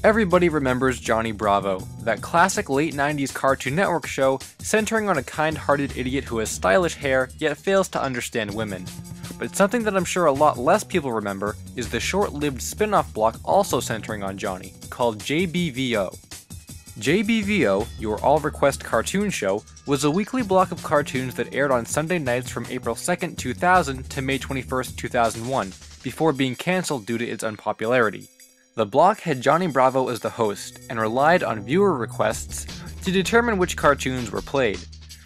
Everybody remembers Johnny Bravo, that classic late 90s Cartoon Network show centering on a kind-hearted idiot who has stylish hair yet fails to understand women. But something that I'm sure a lot less people remember is the short-lived spin-off block also centering on Johnny, called JBVO. JBVO, Your All Request Cartoon Show, was a weekly block of cartoons that aired on Sunday nights from April 2nd, 2000 to May 21st, 2001, before being cancelled due to its unpopularity. The block had Johnny Bravo as the host, and relied on viewer requests to determine which cartoons were played.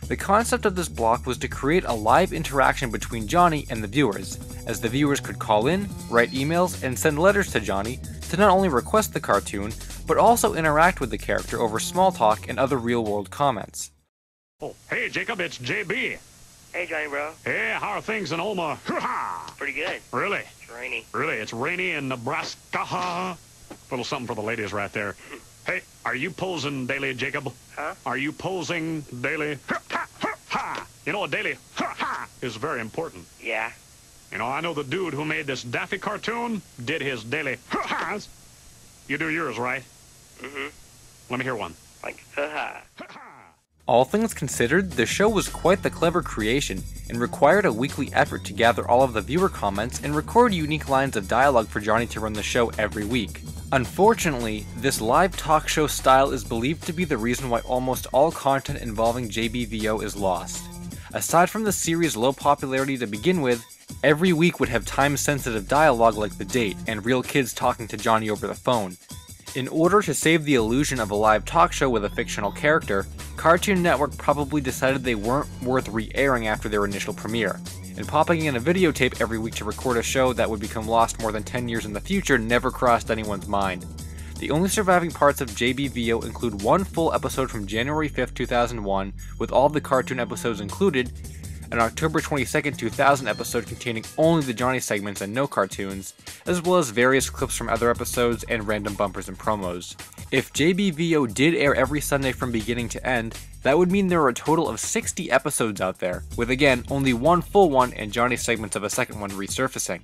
The concept of this block was to create a live interaction between Johnny and the viewers, as the viewers could call in, write emails, and send letters to Johnny to not only request the cartoon, but also interact with the character over small talk and other real-world comments. Oh, hey Jacob, it's JB. Hey Johnny bro. Hey, how are things in Omaha? Pretty good. Really? It's rainy. Really, it's rainy in Nebraska. Little something for the ladies right there. Hey, are you posing daily, Jacob? Huh? Are you posing daily? You know, a daily is very important. Yeah. You know, I know the dude who made this Daffy cartoon did his daily. You do yours, right? Mm-hmm. Let me hear one. Like, haha. All things considered, the show was quite the clever creation, and required a weekly effort to gather all of the viewer comments and record unique lines of dialogue for Johnny to run the show every week. Unfortunately, this live talk show style is believed to be the reason why almost all content involving JBVO is lost. Aside from the series' low popularity to begin with, every week would have time-sensitive dialogue like the date, and real kids talking to Johnny over the phone. In order to save the illusion of a live talk show with a fictional character, Cartoon Network probably decided they weren't worth re-airing after their initial premiere, and popping in a videotape every week to record a show that would become lost more than 10 years in the future never crossed anyone's mind. The only surviving parts of JBVO include one full episode from January 5th, 2001, with all the cartoon episodes included, an October 22nd, 2000 episode containing only the Johnny segments and no cartoons, as well as various clips from other episodes and random bumpers and promos. If JBVO did air every Sunday from beginning to end, that would mean there are a total of 60 episodes out there, with again, only one full one and Johnny segments of a second one resurfacing.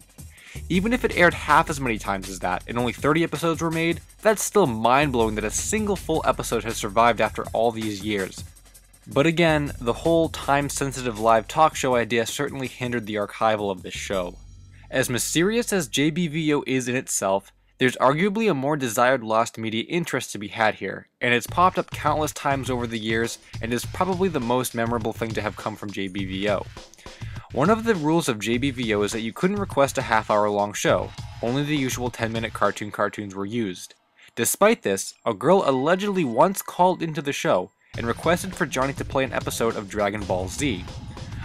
Even if it aired half as many times as that, and only 30 episodes were made, that's still mind-blowing that a single full episode has survived after all these years. But again, the whole time-sensitive live talk show idea certainly hindered the archival of this show. As mysterious as JBVO is in itself, there's arguably a more desired lost media interest to be had here, and it's popped up countless times over the years and is probably the most memorable thing to have come from JBVO. One of the rules of JBVO is that you couldn't request a half-hour-long show, only the usual 10-minute cartoons were used. Despite this, a girl allegedly once called into the show and requested for Johnny to play an episode of Dragon Ball Z.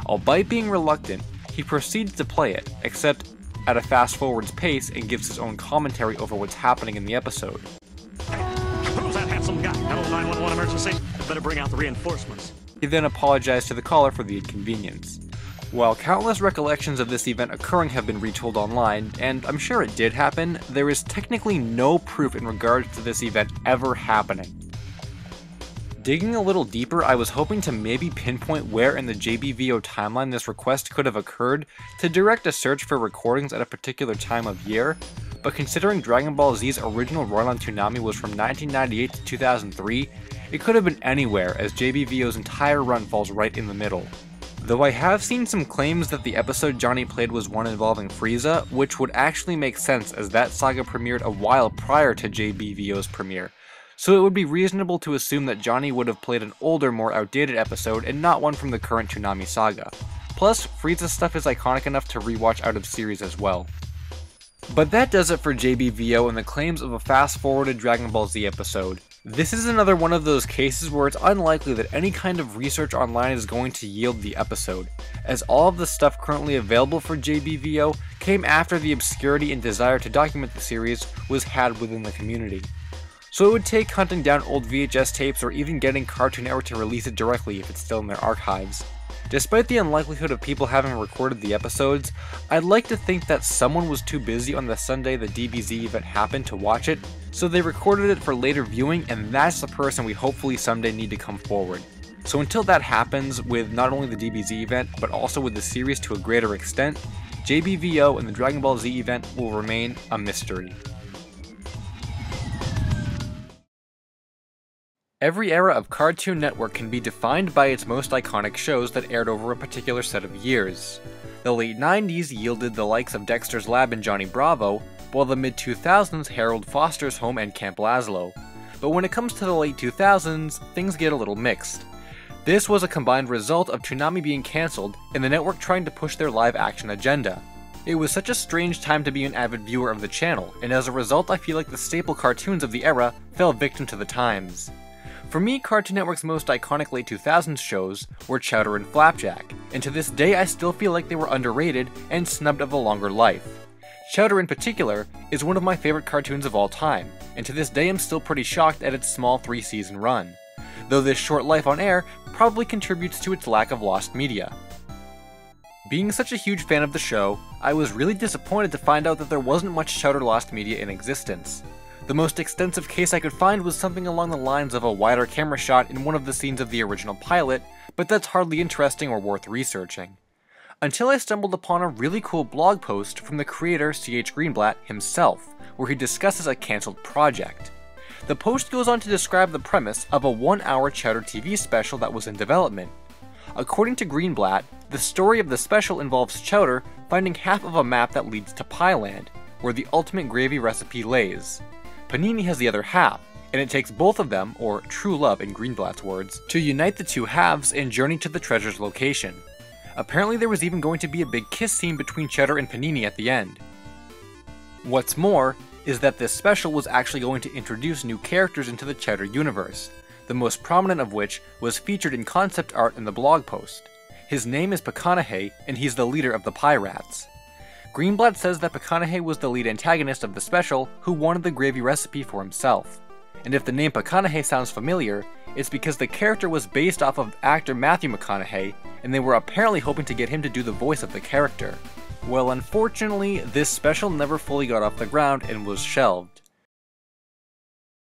Albeit being reluctant, he proceeds to play it, except at a fast-forward's pace and gives his own commentary over what's happening in the episode. Who's that handsome guy? Hello, 911 emergency. Better bring out the reinforcements. He then apologized to the caller for the inconvenience. While countless recollections of this event occurring have been retold online, and I'm sure it did happen, there is technically no proof in regards to this event ever happening. Digging a little deeper, I was hoping to maybe pinpoint where in the JBVO timeline this request could have occurred to direct a search for recordings at a particular time of year, but considering Dragon Ball Z's original run on Toonami was from 1998 to 2003, it could have been anywhere, as JBVO's entire run falls right in the middle. Though I have seen some claims that the episode Johnny played was one involving Frieza, which would actually make sense as that saga premiered a while prior to JBVO's premiere, so it would be reasonable to assume that Johnny would have played an older, more outdated episode and not one from the current Toonami saga. Plus, Frieza's stuff is iconic enough to rewatch out of series as well. But that does it for JBVO and the claims of a fast-forwarded Dragon Ball Z episode. This is another one of those cases where it's unlikely that any kind of research online is going to yield the episode, as all of the stuff currently available for JBVO came after the obscurity and desire to document the series was had within the community. So it would take hunting down old VHS tapes or even getting Cartoon Network to release it directly if it's still in their archives. Despite the unlikelihood of people having recorded the episodes, I'd like to think that someone was too busy on the Sunday the DBZ event happened to watch it, so they recorded it for later viewing, and that's the person we hopefully someday need to come forward. So until that happens, with not only the DBZ event, but also with the series to a greater extent, JBVO and the Dragon Ball Z event will remain a mystery. Every era of Cartoon Network can be defined by its most iconic shows that aired over a particular set of years. The late 90s yielded the likes of Dexter's Lab and Johnny Bravo, while the mid-2000s heralded Foster's Home and Camp Lazlo. But when it comes to the late 2000s, things get a little mixed. This was a combined result of Toonami being cancelled and the network trying to push their live-action agenda. It was such a strange time to be an avid viewer of the channel, and as a result I feel like the staple cartoons of the era fell victim to the times. For me, Cartoon Network's most iconic late 2000s shows were Chowder and Flapjack, and to this day I still feel like they were underrated and snubbed of a longer life. Chowder in particular is one of my favorite cartoons of all time, and to this day I'm still pretty shocked at its small 3-season run, though this short life on air probably contributes to its lack of lost media. Being such a huge fan of the show, I was really disappointed to find out that there wasn't much Chowder lost media in existence. The most extensive case I could find was something along the lines of a wider camera shot in one of the scenes of the original pilot, but that's hardly interesting or worth researching. Until I stumbled upon a really cool blog post from the creator C.H. Greenblatt himself, where he discusses a cancelled project. The post goes on to describe the premise of a 1-hour Chowder TV special that was in development. According to Greenblatt, the story of the special involves Chowder finding half of a map that leads to Pieland, where the ultimate gravy recipe lays. Panini has the other half, and it takes both of them, or true love in Greenblatt's words, to unite the two halves and journey to the treasure's location. Apparently there was even going to be a big kiss scene between Chowder and Panini at the end. What's more, is that this special was actually going to introduce new characters into the Chowder universe, the most prominent of which was featured in concept art in the blog post. His name is Picanahay, and he's the leader of the Pirates. Greenblatt says that Picanahay was the lead antagonist of the special who wanted the gravy recipe for himself. And if the name Picanahay sounds familiar, it's because the character was based off of actor Matthew McConaughey, and they were apparently hoping to get him to do the voice of the character. Well, unfortunately, this special never fully got off the ground and was shelved.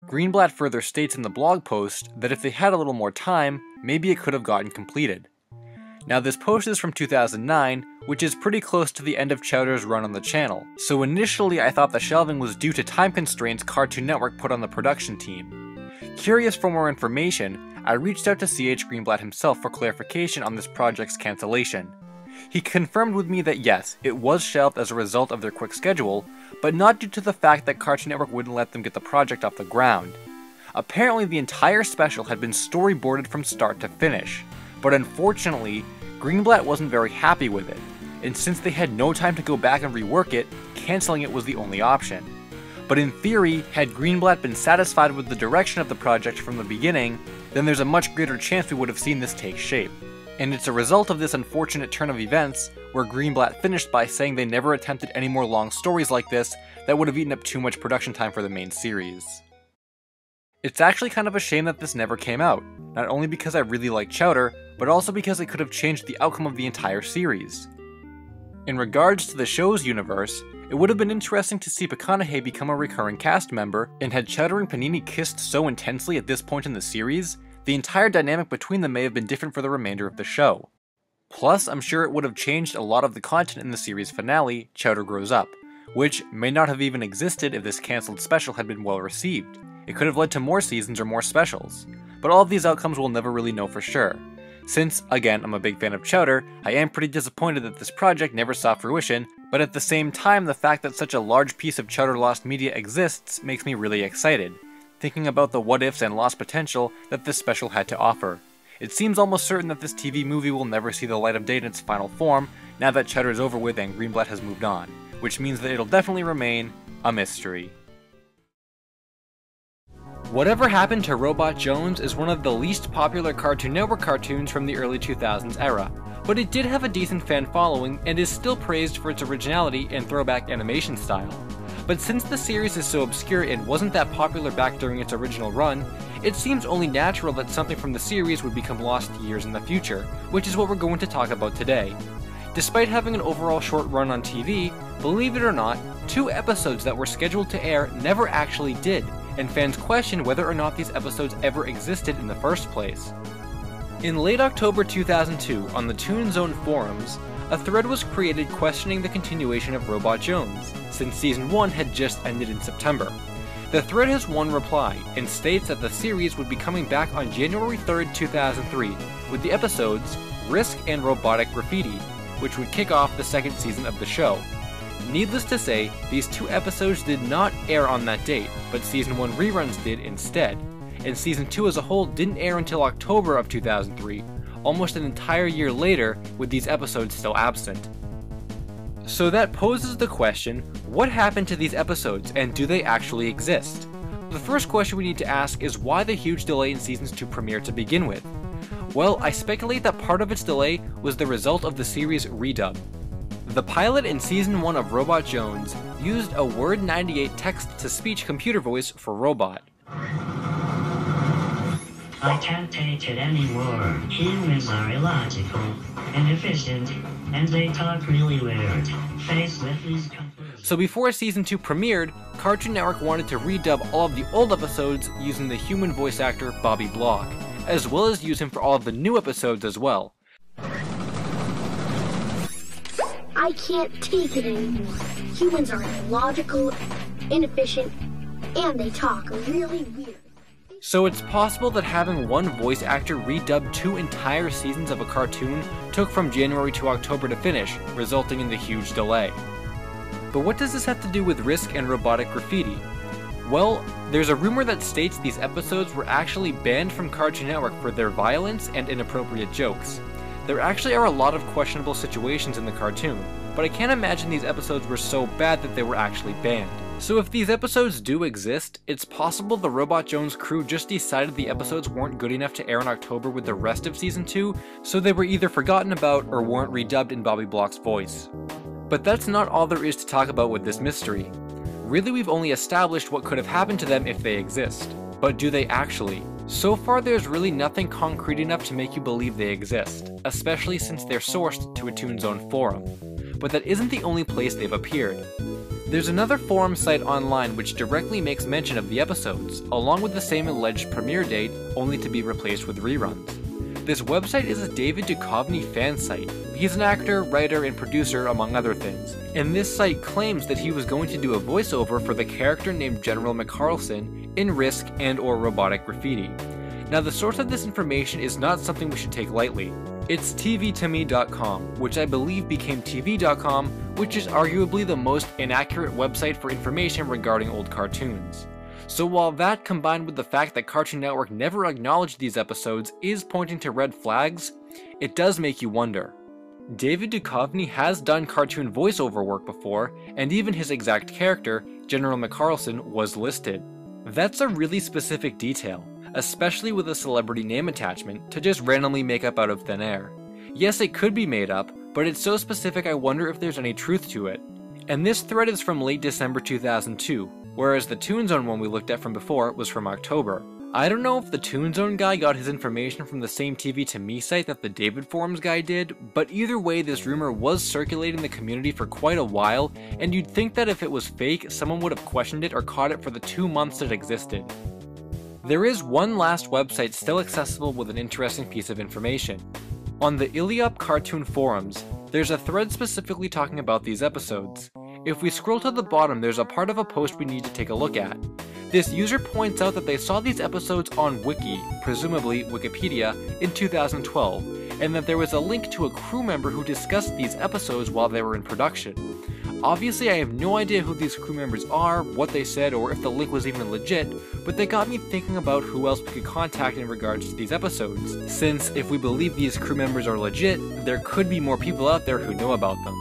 Greenblatt further states in the blog post that if they had a little more time, maybe it could have gotten completed. Now this post is from 2009, which is pretty close to the end of Chowder's run on the channel, so initially I thought the shelving was due to time constraints Cartoon Network put on the production team. Curious for more information, I reached out to C.H. Greenblatt himself for clarification on this project's cancellation. He confirmed with me that yes, it was shelved as a result of their quick schedule, but not due to the fact that Cartoon Network wouldn't let them get the project off the ground. Apparently the entire special had been storyboarded from start to finish, but unfortunately, Greenblatt wasn't very happy with it, and since they had no time to go back and rework it, cancelling it was the only option. But in theory, had Greenblatt been satisfied with the direction of the project from the beginning, then there's a much greater chance we would have seen this take shape. And it's a result of this unfortunate turn of events, where Greenblatt finished by saying they never attempted any more long stories like this that would have eaten up too much production time for the main series. It's actually kind of a shame that this never came out, not only because I really like Chowder, but also because it could have changed the outcome of the entire series. In regards to the show's universe, it would have been interesting to see Picanahay become a recurring cast member, and had Chowder and Panini kissed so intensely at this point in the series, the entire dynamic between them may have been different for the remainder of the show. Plus, I'm sure it would have changed a lot of the content in the series finale, Chowder Grows Up, which may not have even existed if this cancelled special had been well received. It could have led to more seasons or more specials, but all of these outcomes we'll never really know for sure. Since, again, I'm a big fan of Chowder, I am pretty disappointed that this project never saw fruition, but at the same time the fact that such a large piece of Chowder lost media exists makes me really excited, thinking about the what-ifs and lost potential that this special had to offer. It seems almost certain that this TV movie will never see the light of day in its final form, now that Chowder is over with and Greenblatt has moved on, which means that it'll definitely remain a mystery. Whatever Happened to Robot Jones is one of the least popular Cartoon Network cartoons from the early 2000s era, but it did have a decent fan following and is still praised for its originality and throwback animation style. But since the series is so obscure and wasn't that popular back during its original run, it seems only natural that something from the series would become lost years in the future, which is what we're going to talk about today. Despite having an overall short run on TV, believe it or not, 2 episodes that were scheduled to air never actually did, and fans question whether or not these episodes ever existed in the first place. In late October 2002, on the Toon Zone forums, a thread was created questioning the continuation of Robot Jones, since Season 1 had just ended in September. The thread has one reply and states that the series would be coming back on January 3rd, 2003, with the episodes Risk and Robotic Graffiti, which would kick off the second season of the show. Needless to say, these two episodes did not air on that date, but Season 1 reruns did instead, and Season 2 as a whole didn't air until October of 2003, almost an entire year later, with these episodes still absent. So that poses the question, what happened to these episodes, and do they actually exist? The first question we need to ask is why the huge delay in Seasons 2 premiere to begin with? Well, I speculate that part of its delay was the result of the series redub. The pilot in Season 1 of Robot Jones used a Word 98 text-to-speech computer voice for Robot. I can't take it anymore. Humans are illogical, inefficient, and they talk really weird. Faced with these conclusions. So before Season 2 premiered, Cartoon Network wanted to redub all of the old episodes using the human voice actor Bobby Block, as well as use him for all of the new episodes as well. I can't take it anymore. Humans are illogical, inefficient, and they talk really weird. So it's possible that having one voice actor redub 2 entire seasons of a cartoon took from January to October to finish, resulting in the huge delay. But what does this have to do with Risk and Robotic Graffiti? Well, there's a rumor that states these episodes were actually banned from Cartoon Network for their violence and inappropriate jokes. There actually are a lot of questionable situations in the cartoon, but I can't imagine these episodes were so bad that they were actually banned. So if these episodes do exist, it's possible the Robot Jones crew just decided the episodes weren't good enough to air in October with the rest of Season 2, so they were either forgotten about or weren't redubbed in Bobby Block's voice. But that's not all there is to talk about with this mystery. Really, we've only established what could have happened to them if they exist. But do they actually? So far, there's really nothing concrete enough to make you believe they exist, especially since they're sourced to a Toonzone forum. But that isn't the only place they've appeared. There's another forum site online which directly makes mention of the episodes, along with the same alleged premiere date, only to be replaced with reruns. This website is a David Duchovny fan site. He's an actor, writer, and producer, among other things, and this site claims that he was going to do a voiceover for the character named General McCarlson in Risk and/or Robotic Graffiti. Now, the source of this information is not something we should take lightly. It's tvtome.com, which I believe became tv.com, which is arguably the most inaccurate website for information regarding old cartoons. So while that, combined with the fact that Cartoon Network never acknowledged these episodes, is pointing to red flags, it does make you wonder. David Duchovny has done cartoon voiceover work before, and even his exact character, General McCarlson, was listed. That's a really specific detail, especially with a celebrity name attachment, to just randomly make up out of thin air. Yes, it could be made up, but it's so specific I wonder if there's any truth to it. And this thread is from late December 2002, whereas the Toonzone one we looked at from before was from October. I don't know if the Toonzone guy got his information from the same TV to Me site that the David Forums guy did, but either way this rumor was circulating the community for quite a while, and you'd think that if it was fake, someone would have questioned it or caught it for the 2 months it existed. There is one last website still accessible with an interesting piece of information. On the Iliup Cartoon Forums, there's a thread specifically talking about these episodes. If we scroll to the bottom, there's a part of a post we need to take a look at. This user points out that they saw these episodes on Wiki, presumably Wikipedia, in 2012, and that there was a link to a crew member who discussed these episodes while they were in production. Obviously, I have no idea who these crew members are, what they said, or if the link was even legit, but they got me thinking about who else we could contact in regards to these episodes, since if we believe these crew members are legit, there could be more people out there who know about them.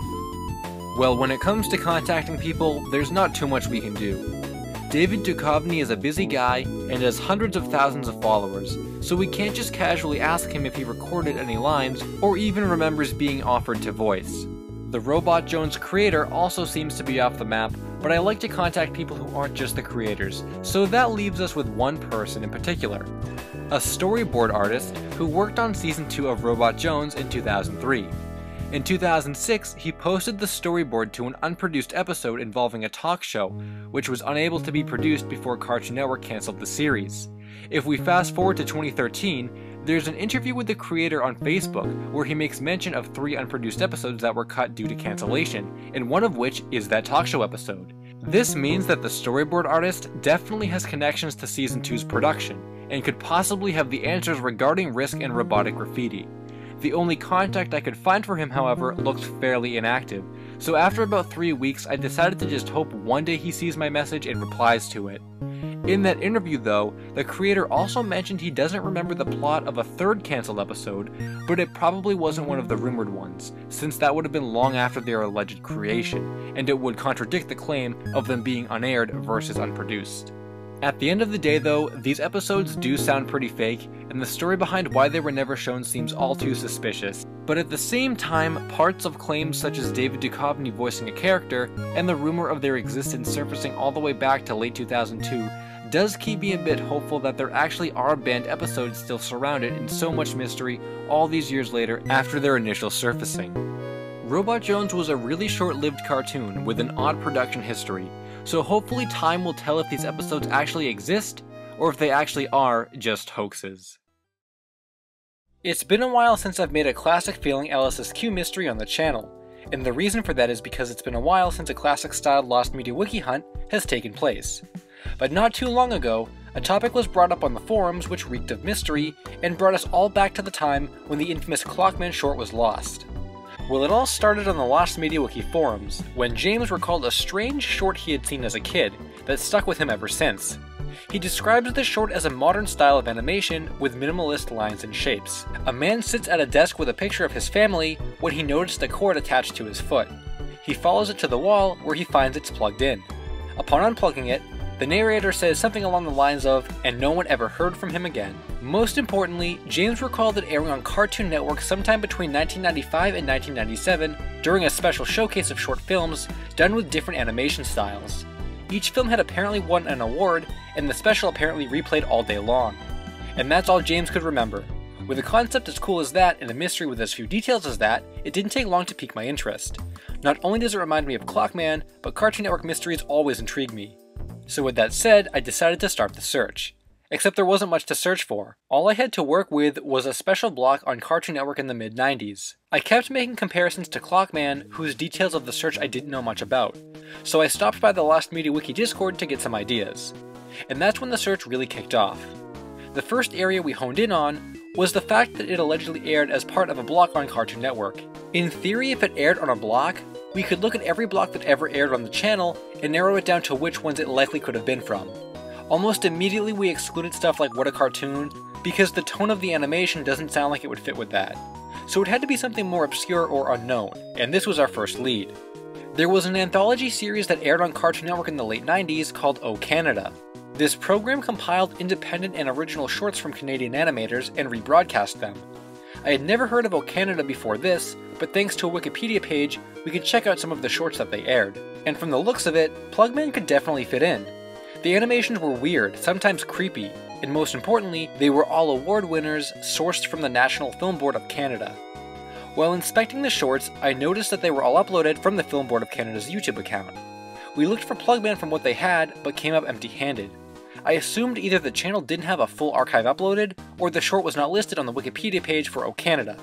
Well, when it comes to contacting people, there's not too much we can do. David Duchovny is a busy guy and has hundreds of thousands of followers, so we can't just casually ask him if he recorded any lines or even remembers being offered to voice. The Robot Jones creator also seems to be off the map, but I like to contact people who aren't just the creators, so that leaves us with one person in particular. A storyboard artist who worked on Season 2 of Robot Jones in 2003. In 2006, he posted the storyboard to an unproduced episode involving a talk show, which was unable to be produced before Cartoon Network cancelled the series. If we fast forward to 2013, there's an interview with the creator on Facebook where he makes mention of 3 unproduced episodes that were cut due to cancellation, and one of which is that talk show episode. This means that the storyboard artist definitely has connections to Season 2's production, and could possibly have the answers regarding Risk and Robotic Graffiti. The only contact I could find for him, however, looked fairly inactive, so after about 3 weeks I decided to just hope one day he sees my message and replies to it. In that interview though, the creator also mentioned he doesn't remember the plot of a third cancelled episode, but it probably wasn't one of the rumored ones, since that would have been long after their alleged creation, and it would contradict the claim of them being unaired versus unproduced. At the end of the day though, these episodes do sound pretty fake, and the story behind why they were never shown seems all too suspicious. But at the same time, parts of claims such as David Duchovny voicing a character, and the rumor of their existence surfacing all the way back to late 2002, does keep me a bit hopeful that there actually are banned episodes still surrounded in so much mystery all these years later after their initial surfacing. Robot Jones was a really short-lived cartoon with an odd production history, so hopefully time will tell if these episodes actually exist, or if they actually are just hoaxes. It's been a while since I've made a classic Failing Alice's Q mystery on the channel, and the reason for that is because it's been a while since a classic-styled Lost Media Wiki hunt has taken place. But not too long ago, a topic was brought up on the forums which reeked of mystery, and brought us all back to the time when the infamous Clockman short was lost. Well, it all started on the Lost Media Wiki forums, when James recalled a strange short he had seen as a kid that stuck with him ever since. He describes the short as a modern style of animation with minimalist lines and shapes. A man sits at a desk with a picture of his family when he noticed a cord attached to his foot. He follows it to the wall where he finds it's plugged in. Upon unplugging it, the narrator says something along the lines of, "and no one ever heard from him again." Most importantly, James recalled it airing on Cartoon Network sometime between 1995 and 1997 during a special showcase of short films done with different animation styles. Each film had apparently won an award, and the special apparently replayed all day long. And that's all James could remember. With a concept as cool as that and a mystery with as few details as that, it didn't take long to pique my interest. Not only does it remind me of Clockman, but Cartoon Network mysteries always intrigue me. So with that said, I decided to start the search. Except there wasn't much to search for. All I had to work with was a special block on Cartoon Network in the mid-90s. I kept making comparisons to Clockman, whose details of the search I didn't know much about, so I stopped by the Lost Media Wiki Discord to get some ideas. And that's when the search really kicked off. The first area we honed in on was the fact that it allegedly aired as part of a block on Cartoon Network. In theory, if it aired on a block, we could look at every block that ever aired on the channel and narrow it down to which ones it likely could have been from. Almost immediately we excluded stuff like What a Cartoon, because the tone of the animation doesn't sound like it would fit with that. So it had to be something more obscure or unknown, and this was our first lead. There was an anthology series that aired on Cartoon Network in the late 90s called Oh Canada. This program compiled independent and original shorts from Canadian animators and rebroadcast them. I had never heard of Oh Canada before this, but thanks to a Wikipedia page, we could check out some of the shorts that they aired. And from the looks of it, Plugman could definitely fit in. The animations were weird, sometimes creepy, and most importantly, they were all award winners sourced from the National Film Board of Canada. While inspecting the shorts, I noticed that they were all uploaded from the Film Board of Canada's YouTube account. We looked for Plugman from what they had, but came up empty-handed. I assumed either the channel didn't have a full archive uploaded, or the short was not listed on the Wikipedia page for Oh Canada.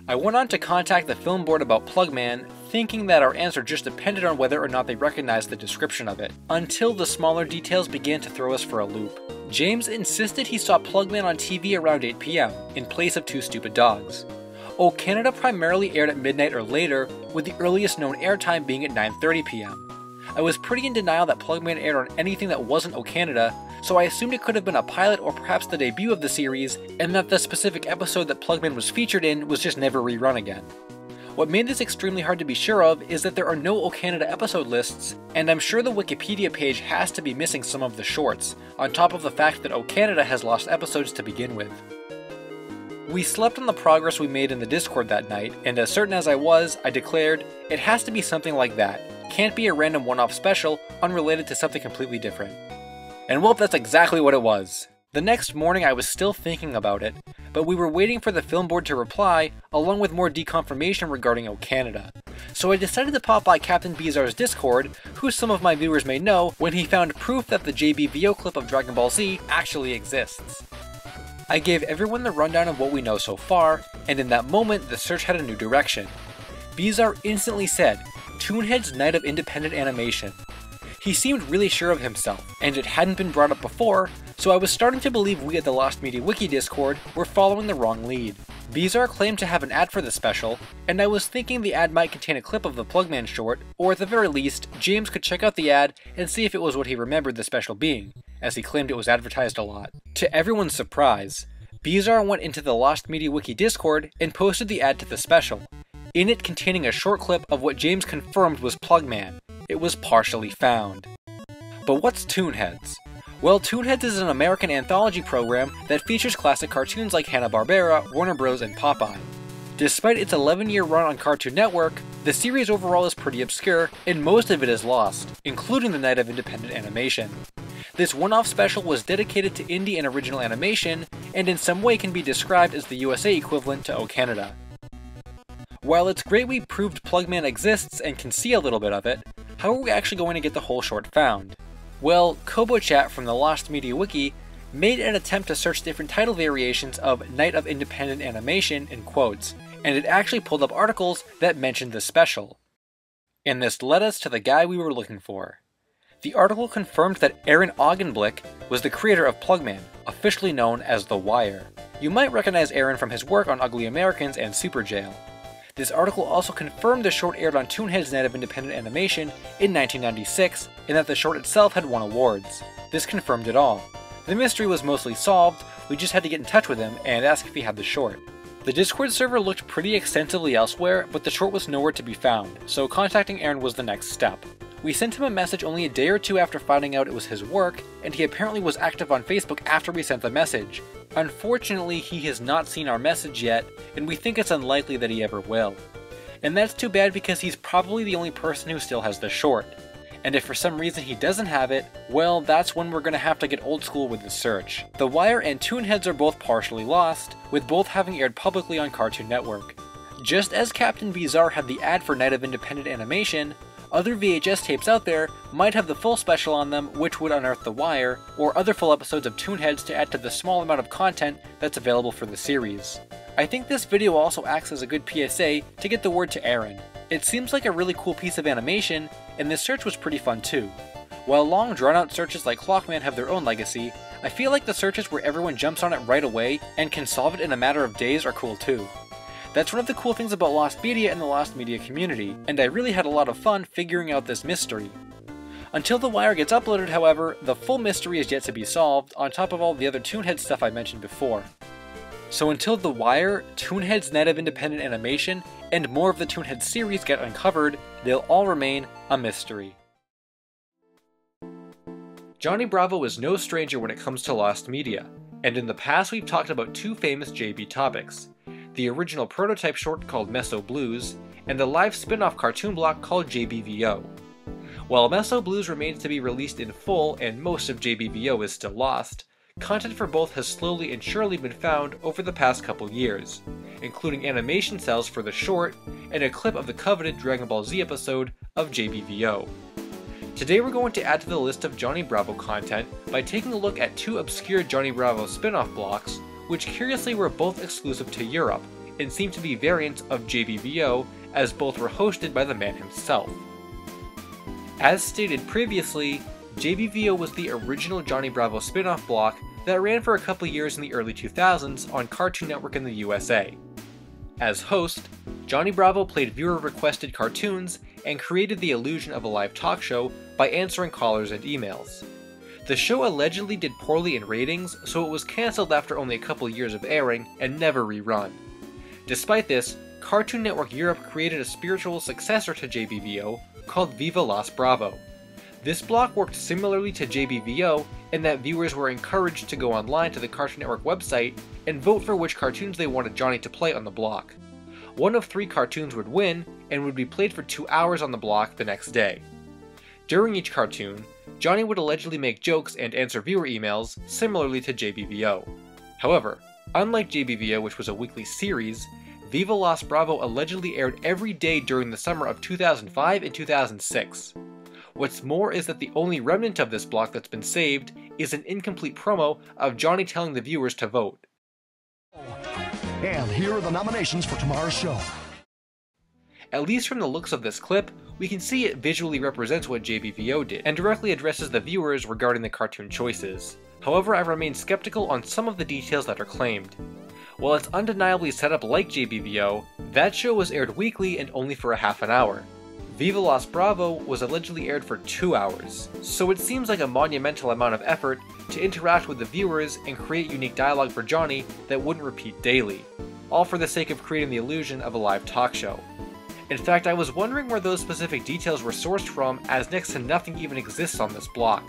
I went on to contact the film board about Plugman, thinking that our answer just depended on whether or not they recognized the description of it, until the smaller details began to throw us for a loop. James insisted he saw Plugman on TV around 8 PM, in place of Two Stupid Dogs. Oh Canada primarily aired at midnight or later, with the earliest known airtime being at 9:30 PM. I was pretty in denial that Plugman aired on anything that wasn't Oh Canada, so I assumed it could have been a pilot or perhaps the debut of the series, and that the specific episode that Plugman was featured in was just never rerun again. What made this extremely hard to be sure of is that there are no Oh Canada episode lists, and I'm sure the Wikipedia page has to be missing some of the shorts, on top of the fact that Oh Canada has lost episodes to begin with. We slept on the progress we made in the Discord that night, and as certain as I was, I declared, it has to be something like that. Can't be a random one-off special, unrelated to something completely different. And well, that's exactly what it was. The next morning I was still thinking about it, but we were waiting for the film board to reply, along with more deconfirmation regarding Oh Canada. So I decided to pop by Captain Bizarre's Discord, who some of my viewers may know, when he found proof that the JBVO clip of Dragon Ball Z actually exists. I gave everyone the rundown of what we know so far, and in that moment the search had a new direction. Bizarre instantly said, Toonhead's Night of Independent Animation. He seemed really sure of himself, and it hadn't been brought up before, so I was starting to believe we at the Lost Media Wiki Discord were following the wrong lead. Beezar claimed to have an ad for the special, and I was thinking the ad might contain a clip of the Plugman short, or at the very least, James could check out the ad and see if it was what he remembered the special being, as he claimed it was advertised a lot. To everyone's surprise, Beezar went into the Lost Media Wiki Discord and posted the ad to the special, in it containing a short clip of what James confirmed was Plugman. It was partially found. But what's Toonheads? Well, Toonheads is an American anthology program that features classic cartoons like Hanna-Barbera, Warner Bros., and Popeye. Despite its 11-year run on Cartoon Network, the series overall is pretty obscure, and most of it is lost, including the Night of Independent Animation. This one-off special was dedicated to indie and original animation, and in some way can be described as the USA equivalent to O Canada. While it's great we proved Plugman exists and can see a little bit of it, how are we actually going to get the whole short found? Well, KoboChat from the Lost Media Wiki made an attempt to search different title variations of Night of Independent Animation in quotes, and it actually pulled up articles that mentioned the special. And this led us to the guy we were looking for. The article confirmed that Aaron Augenblick was the creator of Plugman, officially known as The Wire. You might recognize Aaron from his work on Ugly Americans and Super Jail. This article also confirmed the short aired on Toonhead's Night of Independent Animation in 1996, and that the short itself had won awards. This confirmed it all. The mystery was mostly solved, we just had to get in touch with him and ask if he had the short. The Discord server looked pretty extensively elsewhere, but the short was nowhere to be found, so contacting Aaron was the next step. We sent him a message only a day or two after finding out it was his work, and he apparently was active on Facebook after we sent the message. Unfortunately, he has not seen our message yet, and we think it's unlikely that he ever will. And that's too bad because he's probably the only person who still has the short. And if for some reason he doesn't have it, well, that's when we're gonna have to get old school with the search. The Wire and Toonheads are both partially lost, with both having aired publicly on Cartoon Network. Just as Captain Beezar had the ad for Night of Independent Animation, other VHS tapes out there might have the full special on them, which would unearth The Wire, or other full episodes of Toonheads to add to the small amount of content that's available for the series. I think this video also acts as a good PSA to get the word to Aaron. It seems like a really cool piece of animation, and this search was pretty fun too. While long drawn-out searches like Clockman have their own legacy, I feel like the searches where everyone jumps on it right away and can solve it in a matter of days are cool too. That's one of the cool things about Lost Media and the Lost Media community, and I really had a lot of fun figuring out this mystery. Until The Wire gets uploaded, however, the full mystery is yet to be solved, on top of all the other Toonhead stuff I mentioned before. So until The Wire, Toonhead's Night of Independent Animation, and more of the Toonhead series get uncovered, they'll all remain a mystery. Johnny Bravo is no stranger when it comes to Lost Media, and in the past we've talked about two famous JB topics: the original prototype short called Meso Blues, and the live spin-off cartoon block called JBVO. While Meso Blues remains to be released in full and most of JBVO is still lost, content for both has slowly and surely been found over the past couple years, including animation cells for the short and a clip of the coveted Dragon Ball Z episode of JBVO. Today we're going to add to the list of Johnny Bravo content by taking a look at two obscure Johnny Bravo spin-off blocks, which curiously were both exclusive to Europe, and seem to be variants of JBVO, as both were hosted by the man himself. As stated previously, JBVO was the original Johnny Bravo spin-off block that ran for a couple years in the early 2000s on Cartoon Network in the USA. As host, Johnny Bravo played viewer-requested cartoons and created the illusion of a live talk show by answering callers and emails. The show allegedly did poorly in ratings, so it was cancelled after only a couple years of airing and never rerun. Despite this, Cartoon Network Europe created a spiritual successor to JBVO called Viva Las Bravo. This block worked similarly to JBVO in that viewers were encouraged to go online to the Cartoon Network website and vote for which cartoons they wanted Johnny to play on the block. One of 3 cartoons would win and would be played for 2 hours on the block the next day. During each cartoon, Johnny would allegedly make jokes and answer viewer emails similarly to JBVO. However, unlike JBVO, which was a weekly series, Viva Las Bravo allegedly aired every day during the summer of 2005 and 2006. What's more is that the only remnant of this block that's been saved is an incomplete promo of Johnny telling the viewers to vote. And here are the nominations for tomorrow's show. At least from the looks of this clip, we can see it visually represents what JBVO did, and directly addresses the viewers regarding the cartoon choices. However, I remain skeptical on some of the details that are claimed. While it's undeniably set up like JBVO, that show was aired weekly and only for a half an hour. Viva Las Bravo was allegedly aired for 2 hours, so it seems like a monumental amount of effort to interact with the viewers and create unique dialogue for Johnny that wouldn't repeat daily, all for the sake of creating the illusion of a live talk show. In fact, I was wondering where those specific details were sourced from, as next to nothing even exists on this block.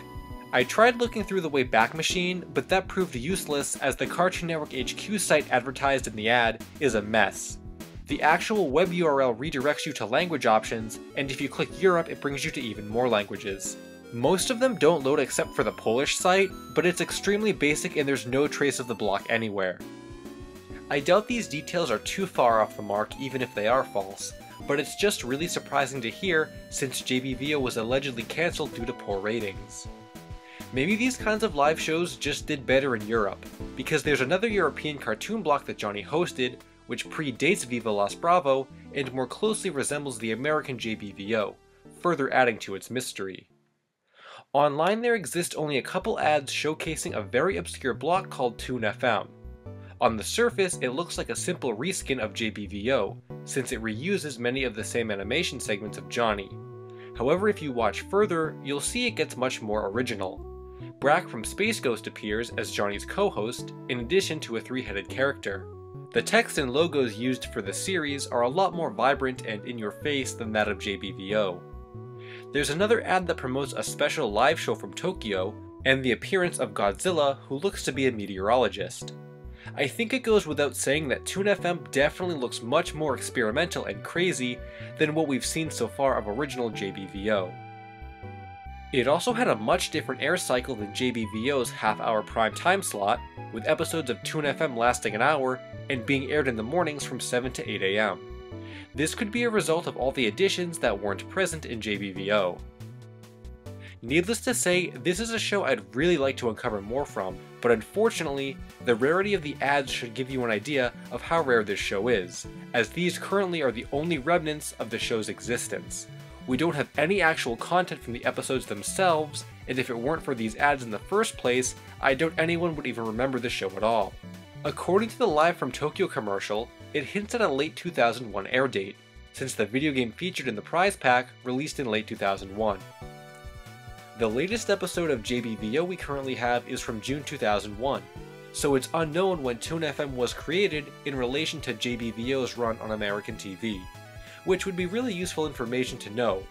I tried looking through the Wayback Machine, but that proved useless as the Cartoon Network HQ site advertised in the ad is a mess. The actual web URL redirects you to language options, and if you click Europe it brings you to even more languages. Most of them don't load except for the Polish site, but it's extremely basic and there's no trace of the block anywhere. I doubt these details are too far off the mark even if they are false, but it's just really surprising to hear since JBVO was allegedly cancelled due to poor ratings. Maybe these kinds of live shows just did better in Europe, because there's another European cartoon block that Johnny hosted, which predates Viva Las Bravo and more closely resembles the American JBVO, further adding to its mystery. Online there exist only a couple ads showcasing a very obscure block called Toon FM. On the surface, it looks like a simple reskin of JBVO, since it reuses many of the same animation segments of Johnny. However, if you watch further, you'll see it gets much more original. Brack from Space Ghost appears as Johnny's co-host, in addition to a three-headed character. The text and logos used for the series are a lot more vibrant and in-your-face than that of JBVO. There's another ad that promotes a special live show from Tokyo, and the appearance of Godzilla, who looks to be a meteorologist. I think it goes without saying that Toon FM definitely looks much more experimental and crazy than what we've seen so far of original JBVO. It also had a much different air cycle than JBVO's half-hour prime time slot, with episodes of Toon FM lasting an hour and being aired in the mornings from 7 to 8 AM. This could be a result of all the additions that weren't present in JBVO. Needless to say, this is a show I'd really like to uncover more from, but unfortunately, the rarity of the ads should give you an idea of how rare this show is, as these currently are the only remnants of the show's existence. We don't have any actual content from the episodes themselves, and if it weren't for these ads in the first place, I doubt anyone would even remember the show at all. According to the Live from Tokyo commercial, it hints at a late 2001 air date, since the video game featured in the prize pack released in late 2001. The latest episode of JBVO we currently have is from June 2001, so it's unknown when Toon FM was created in relation to JBVO's run on American TV, which would be really useful information to know.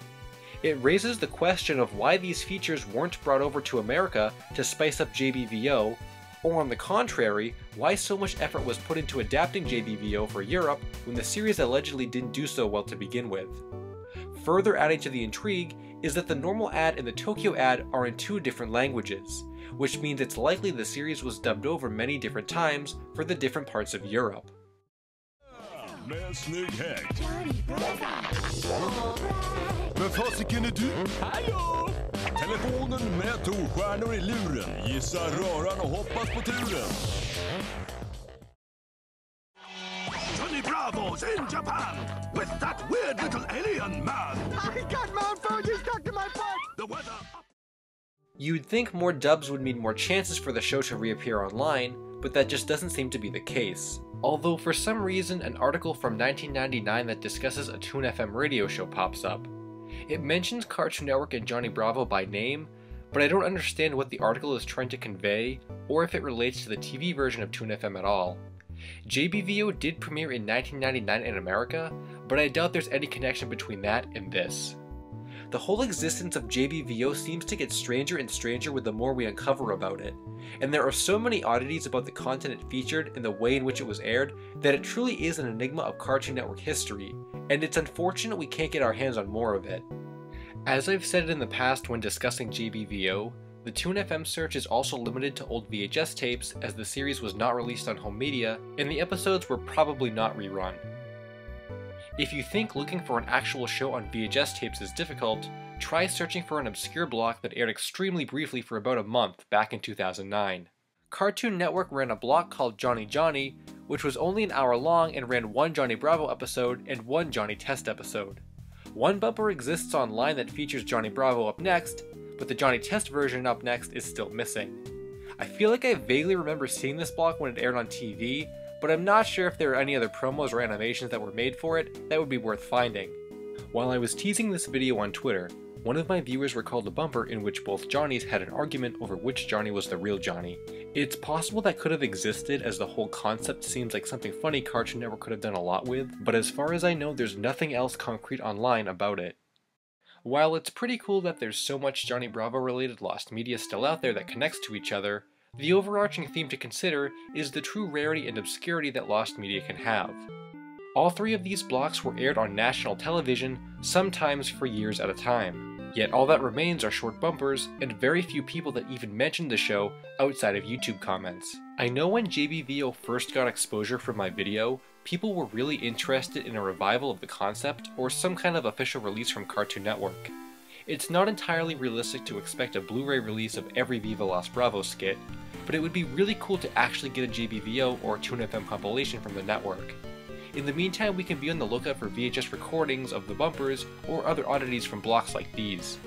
It raises the question of why these features weren't brought over to America to spice up JBVO, or on the contrary, why so much effort was put into adapting JBVO for Europe when the series allegedly didn't do so well to begin with. Further adding to the intrigue is that the normal ad and the Tokyo ad are in 2 different languages, which means it's likely the series was dubbed over many different times for the different parts of Europe. Med snygg häck. Men fasiken är du? Hallå! Telefonen med torstjärnor i luren. Gissa röran och hoppas på turen. Johnny Bravo's in Japan with that weird little alien man. I got Mount Fuji stuck to my butt. The weather. You'd think more dubs would mean more chances for the show to reappear online, but that just doesn't seem to be the case. Although for some reason an article from 1999 that discusses a Toon FM radio show pops up. It mentions Cartoon Network and Johnny Bravo by name, but I don't understand what the article is trying to convey, or if it relates to the TV version of Toon FM at all. JBVO did premiere in 1999 in America, but I doubt there's any connection between that and this. The whole existence of JBVO seems to get stranger and stranger with the more we uncover about it, and there are so many oddities about the content it featured and the way in which it was aired that it truly is an enigma of Cartoon Network history, and it's unfortunate we can't get our hands on more of it. As I've said in the past when discussing JBVO, the Toon FM search is also limited to old VHS tapes as the series was not released on home media, and the episodes were probably not rerun. If you think looking for an actual show on VHS tapes is difficult, try searching for an obscure block that aired extremely briefly for about a month back in 2009. Cartoon Network ran a block called Johnny Johnny, which was only an hour long and ran one Johnny Bravo episode and one Johnny Test episode. One bumper exists online that features Johnny Bravo up next, but the Johnny Test version up next is still missing. I feel like I vaguely remember seeing this block when it aired on TV, but I'm not sure if there are any other promos or animations that were made for it that would be worth finding. While I was teasing this video on Twitter, one of my viewers recalled a bumper in which both Johnnies had an argument over which Johnny was the real Johnny. It's possible that could have existed, as the whole concept seems like something funny Cartoon Network could have done a lot with, but as far as I know, there's nothing else concrete online about it. While it's pretty cool that there's so much Johnny Bravo related lost media still out there that connects to each other, the overarching theme to consider is the true rarity and obscurity that lost media can have. All three of these blocks were aired on national television, sometimes for years at a time. Yet all that remains are short bumpers, and very few people that even mentioned the show outside of YouTube comments. I know when JBVO first got exposure from my video, people were really interested in a revival of the concept or some kind of official release from Cartoon Network. It's not entirely realistic to expect a Blu-ray release of every Viva Las Bravo skit, but it would be really cool to actually get a JBVO or Toon FM compilation from the network. In the meantime, we can be on the lookout for VHS recordings of the bumpers or other oddities from blocks like these.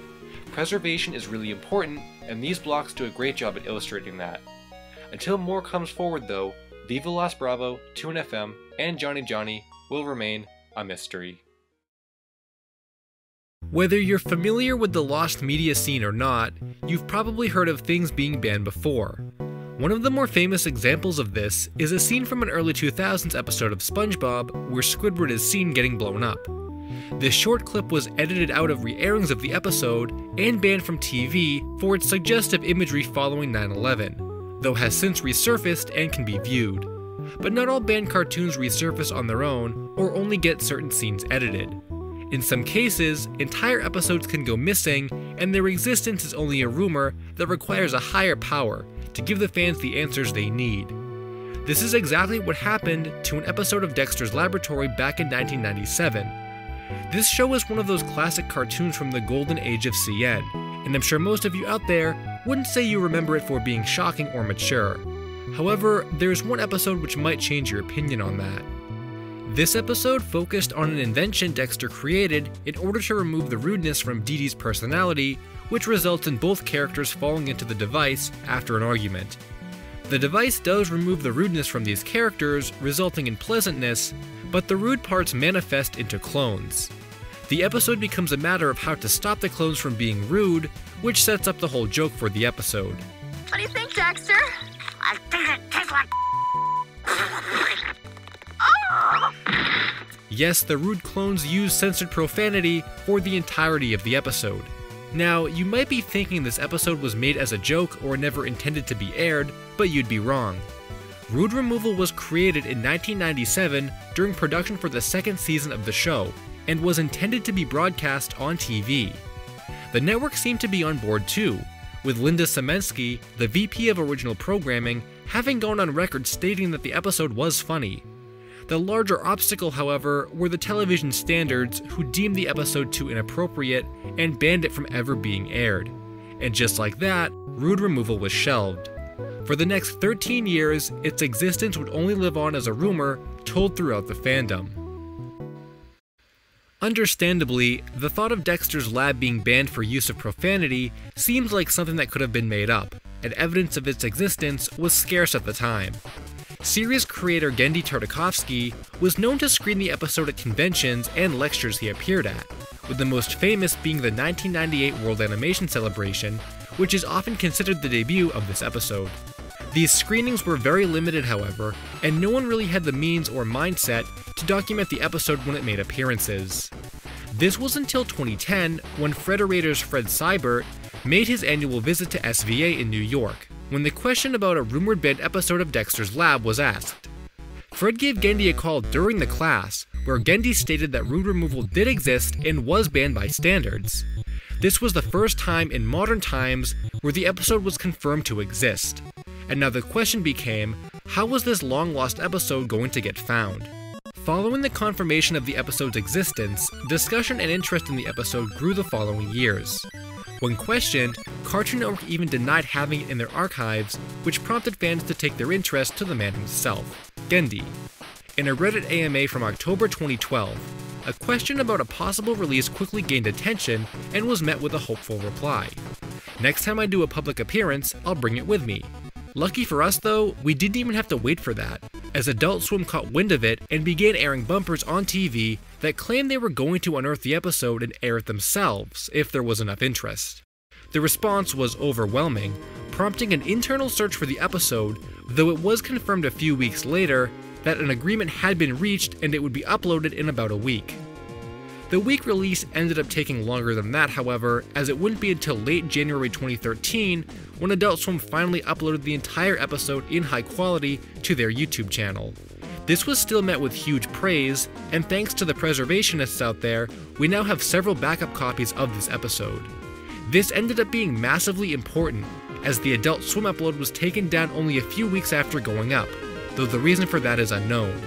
Preservation is really important, and these blocks do a great job at illustrating that. Until more comes forward though, Viva Las Bravo, Toon FM, and Johnny Johnny will remain a mystery. Whether you're familiar with the lost media scene or not, you've probably heard of things being banned before. One of the more famous examples of this is a scene from an early 2000s episode of SpongeBob where Squidward is seen getting blown up. This short clip was edited out of re-airings of the episode and banned from TV for its suggestive imagery following 9/11, though has since resurfaced and can be viewed. But not all banned cartoons resurface on their own or only get certain scenes edited. In some cases, entire episodes can go missing, and their existence is only a rumor that requires a higher power to give the fans the answers they need. This is exactly what happened to an episode of Dexter's Laboratory back in 1997. This show is one of those classic cartoons from the golden age of CN, and I'm sure most of you out there wouldn't say you remember it for being shocking or mature. However, there's one episode which might change your opinion on that. This episode focused on an invention Dexter created in order to remove the rudeness from Dee Dee's personality, which results in both characters falling into the device after an argument. The device does remove the rudeness from these characters, resulting in pleasantness, but the rude parts manifest into clones. The episode becomes a matter of how to stop the clones from being rude, which sets up the whole joke for the episode. What do you think, Dexter? I think it tastes like Yes, the rude clones use censored profanity for the entirety of the episode. Now, you might be thinking this episode was made as a joke or never intended to be aired, but you'd be wrong. Rude removal was created in 1997 during production for the second season of the show, and was intended to be broadcast on TV. The network seemed to be on board too, with Linda Semensky, the VP of Original Programming, having gone on record stating that the episode was funny. The larger obstacle, however, were the television standards, who deemed the episode too inappropriate and banned it from ever being aired. And just like that, rude removal was shelved. For the next 13 years, its existence would only live on as a rumor told throughout the fandom. Understandably, the thought of Dexter's Lab being banned for use of profanity seems like something that could have been made up, and evidence of its existence was scarce at the time. Series creator Genndy Tartakovsky was known to screen the episode at conventions and lectures he appeared at, with the most famous being the 1998 World Animation Celebration, which is often considered the debut of this episode. These screenings were very limited, however, and no one really had the means or mindset to document the episode when it made appearances. This was until 2010, when Frederator's Fred Seibert made his annual visit to SVA in New York, when the question about a rumored banned episode of Dexter's Lab was asked. Fred gave Genndy a call during the class, where Genndy stated that rude removal did exist and was banned by standards. This was the first time in modern times where the episode was confirmed to exist. And now the question became, how was this long-lost episode going to get found? Following the confirmation of the episode's existence, discussion and interest in the episode grew the following years. When questioned, Cartoon Network even denied having it in their archives, which prompted fans to take their interest to the man himself. Skendi. In a Reddit AMA from October 2012, a question about a possible release quickly gained attention and was met with a hopeful reply. Next time I do a public appearance, I'll bring it with me. Lucky for us though, we didn't even have to wait for that, as Adult Swim caught wind of it and began airing bumpers on TV that claimed they were going to unearth the episode and air it themselves, if there was enough interest. The response was overwhelming, prompting an internal search for the episode, though it was confirmed a few weeks later that an agreement had been reached and it would be uploaded in about a week. The week release ended up taking longer than that, however, as it wouldn't be until late January 2013 when Adult Swim finally uploaded the entire episode in high quality to their YouTube channel. This was still met with huge praise, and thanks to the preservationists out there, we now have several backup copies of this episode. This ended up being massively important, as the Adult Swim upload was taken down only a few weeks after going up, though the reason for that is unknown.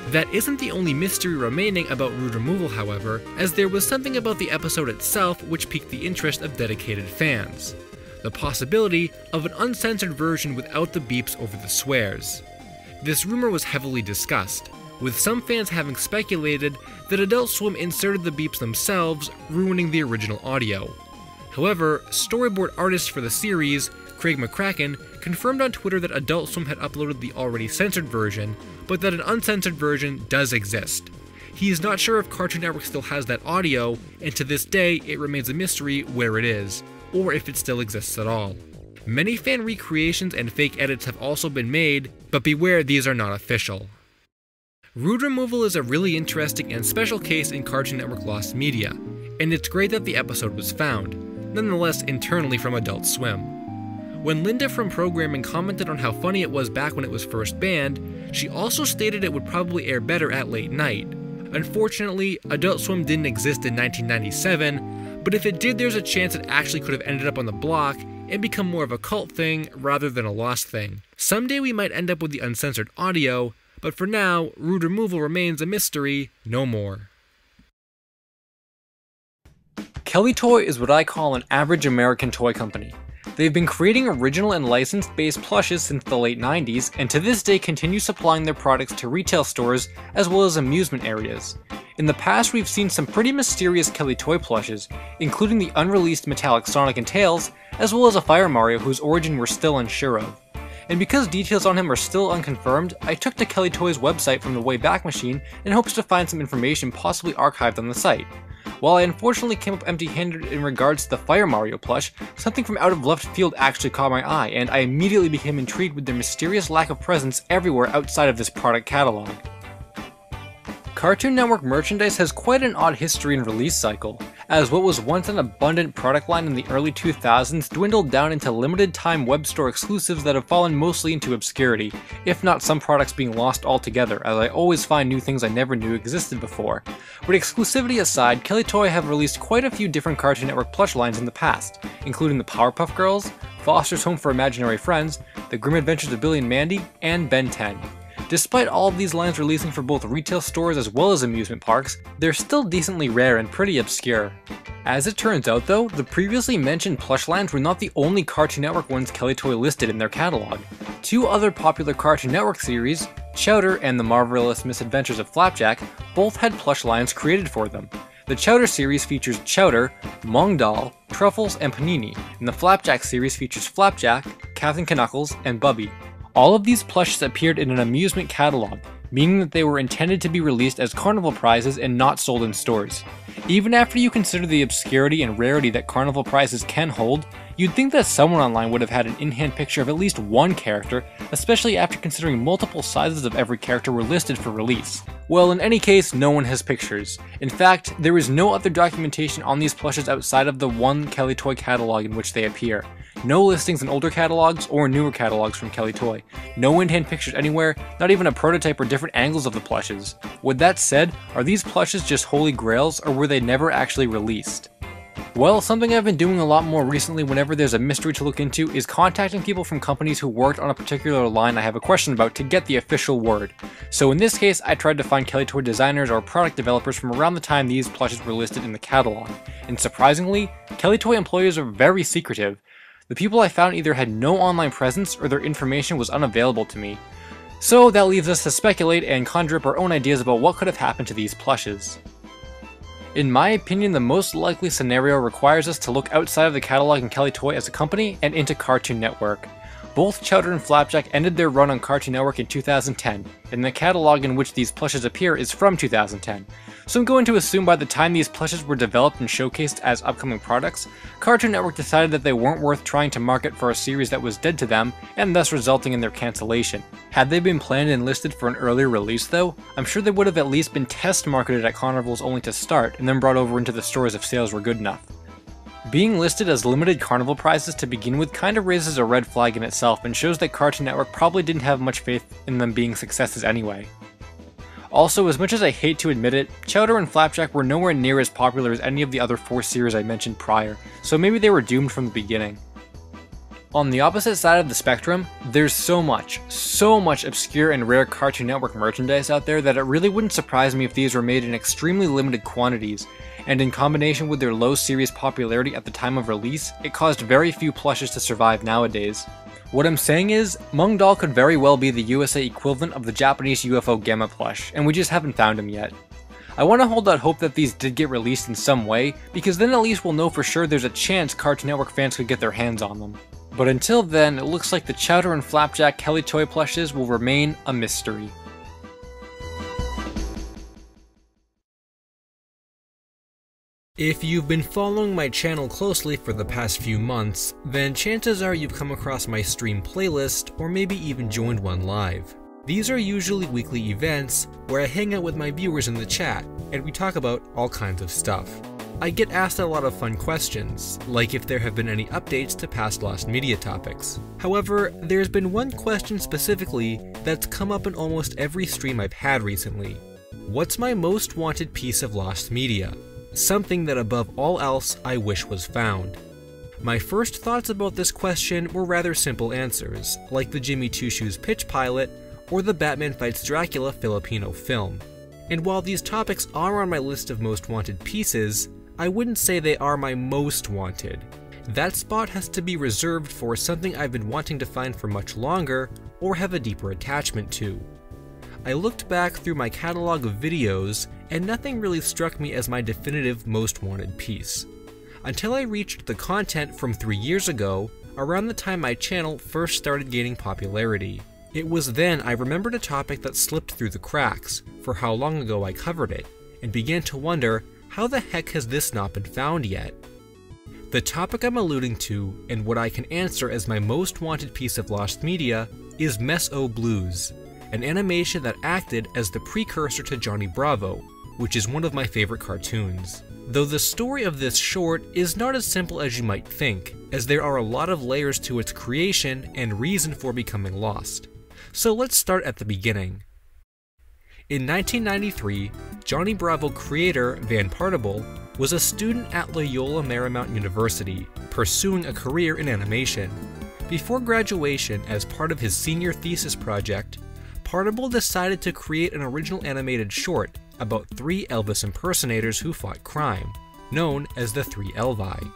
That isn't the only mystery remaining about Rude Removal, however, as there was something about the episode itself which piqued the interest of dedicated fans. The possibility of an uncensored version without the beeps over the swears. This rumor was heavily discussed, with some fans having speculated that Adult Swim inserted the beeps themselves, ruining the original audio. However, storyboard artist for the series, Craig McCracken, confirmed on Twitter that Adult Swim had uploaded the already censored version, but that an uncensored version does exist. He is not sure if Cartoon Network still has that audio, and to this day it remains a mystery where it is, or if it still exists at all. Many fan recreations and fake edits have also been made, but beware, these are not official. Rude Removal is a really interesting and special case in Cartoon Network lost media, and it's great that the episode was found, nonetheless internally from Adult Swim. When Linda from programming commented on how funny it was back when it was first banned, she also stated it would probably air better at late night. Unfortunately, Adult Swim didn't exist in 1997, but if it did, there's a chance it actually could have ended up on the block and become more of a cult thing rather than a lost thing. Someday we might end up with the uncensored audio, but for now, Rude Removal remains a mystery, no more. Kelly Toy is what I call an average American toy company. They've been creating original and licensed-based plushes since the late 90s, and to this day continue supplying their products to retail stores as well as amusement areas. In the past, we've seen some pretty mysterious Kelly Toy plushes, including the unreleased metallic Sonic and Tails, as well as a Fire Mario whose origin we're still unsure of. And because details on him are still unconfirmed, I took to Kelly Toy's website from the Wayback Machine in hopes to find some information possibly archived on the site. While I unfortunately came up empty-handed in regards to the Fire Mario plush, something from out of left field actually caught my eye, and I immediately became intrigued with their mysterious lack of presence everywhere outside of this product catalog. Cartoon Network merchandise has quite an odd history and release cycle, as what was once an abundant product line in the early 2000s dwindled down into limited time web store exclusives that have fallen mostly into obscurity, if not some products being lost altogether, as I always find new things I never knew existed before. But exclusivity aside, Kelly Toy have released quite a few different Cartoon Network plush lines in the past, including the Powerpuff Girls, Foster's Home for Imaginary Friends, The Grim Adventures of Billy and Mandy, and Ben 10. Despite all of these lines releasing for both retail stores as well as amusement parks, they're still decently rare and pretty obscure. As it turns out though, the previously mentioned plush lines were not the only Cartoon Network ones Kelly Toy listed in their catalog. Two other popular Cartoon Network series, Chowder and The Marvelous Misadventures of Flapjack, both had plush lines created for them. The Chowder series features Chowder, Mong Doll, Truffles, and Panini, and the Flapjack series features Flapjack, Captain Knuckles, and Bubby. All of these plushes appeared in an amusement catalog, meaning that they were intended to be released as carnival prizes and not sold in stores. Even after you consider the obscurity and rarity that carnival prizes can hold, you'd think that someone online would have had an in-hand picture of at least one character, especially after considering multiple sizes of every character were listed for release. Well, in any case, no one has pictures. In fact, there is no other documentation on these plushes outside of the one Kelly Toy catalog in which they appear. No listings in older catalogs or newer catalogs from Kelly Toy. No in-hand pictures anywhere, not even a prototype or different angles of the plushes. With that said, are these plushes just holy grails, or were they never actually released? Well, something I've been doing a lot more recently whenever there's a mystery to look into is contacting people from companies who worked on a particular line I have a question about to get the official word. So in this case, I tried to find Kelly Toy designers or product developers from around the time these plushes were listed in the catalog. And surprisingly, Kelly Toy employees are very secretive. The people I found either had no online presence or their information was unavailable to me. So that leaves us to speculate and conjure up our own ideas about what could have happened to these plushes. In my opinion, the most likely scenario requires us to look outside of the catalog and Kelly Toy as a company and into Cartoon Network. Both Chowder and Flapjack ended their run on Cartoon Network in 2010, and the catalog in which these plushes appear is from 2010. So I'm going to assume by the time these plushes were developed and showcased as upcoming products, Cartoon Network decided that they weren't worth trying to market for a series that was dead to them, and thus resulting in their cancellation. Had they been planned and listed for an earlier release though, I'm sure they would have at least been test marketed at carnivals only to start, and then brought over into the stores if sales were good enough. Being listed as limited carnival prizes to begin with kind of raises a red flag in itself and shows that Cartoon Network probably didn't have much faith in them being successes anyway. Also, as much as I hate to admit it, Chowder and Flapjack were nowhere near as popular as any of the other 4 series I mentioned prior, so maybe they were doomed from the beginning. On the opposite side of the spectrum, there's so much obscure and rare Cartoon Network merchandise out there that it really wouldn't surprise me if these were made in extremely limited quantities, and in combination with their low series popularity at the time of release, it caused very few plushes to survive nowadays. What I'm saying is, Mung Doll could very well be the USA equivalent of the Japanese UFO Gamma plush, and we just haven't found him yet. I want to hold out hope that these did get released in some way, because then at least we'll know for sure there's a chance Cartoon Network fans could get their hands on them. But until then, it looks like the Chowder and Flapjack Kelly Toy plushes will remain a mystery. If you've been following my channel closely for the past few months, then chances are you've come across my stream playlist or maybe even joined one live. These are usually weekly events where I hang out with my viewers in the chat and we talk about all kinds of stuff. I get asked a lot of fun questions, like if there have been any updates to past Lost Media topics. However, there's been one question specifically that's come up in almost every stream I've had recently. What's my most wanted piece of Lost Media? Something that above all else I wish was found. My first thoughts about this question were rather simple answers, like the Jimmy Two Shoes pitch pilot or the Batman Fights Dracula Filipino film. And while these topics are on my list of most wanted pieces, I wouldn't say they are my most wanted. That spot has to be reserved for something I've been wanting to find for much longer or have a deeper attachment to. I looked back through my catalog of videos and nothing really struck me as my definitive most wanted piece. Until I reached the content from 3 years ago, around the time my channel first started gaining popularity. It was then I remembered a topic that slipped through the cracks for how long ago I covered it, and began to wonder, how the heck has this not been found yet? The topic I'm alluding to, and what I can answer as my most wanted piece of Lost Media, is Mess-O Blues, an animation that acted as the precursor to Johnny Bravo, which is one of my favorite cartoons. Though the story of this short is not as simple as you might think, as there are a lot of layers to its creation and reason for becoming lost. So let's start at the beginning. In 1993, Johnny Bravo creator Van Partible was a student at Loyola Marymount University, pursuing a career in animation. Before graduation, as part of his senior thesis project, Partible decided to create an original animated short about 3 Elvis impersonators who fought crime, known as the 3 Elvi.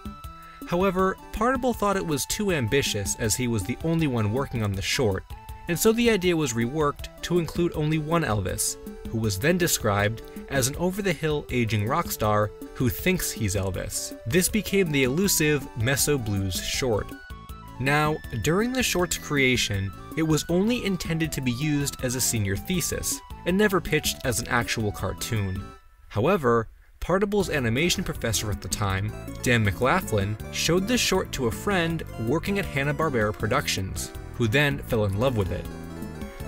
However, Partible thought it was too ambitious as he was the only one working on the short, and so the idea was reworked to include only one Elvis, who was then described as an over-the-hill aging rock star who thinks he's Elvis. This became the elusive Mess-O Blues short. Now, during the short's creation, it was only intended to be used as a senior thesis, and never pitched as an actual cartoon. However, Partible's animation professor at the time, Dan McLaughlin, showed the short to a friend working at Hanna-Barbera Productions, who then fell in love with it.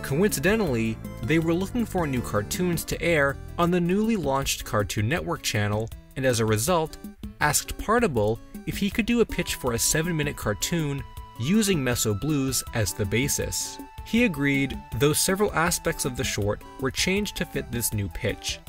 Coincidentally, they were looking for new cartoons to air on the newly launched Cartoon Network channel, and as a result, asked Partible if he could do a pitch for a 7-minute cartoon using Mess-O Blues as the basis. He agreed, though several aspects of the short were changed to fit this new pitch.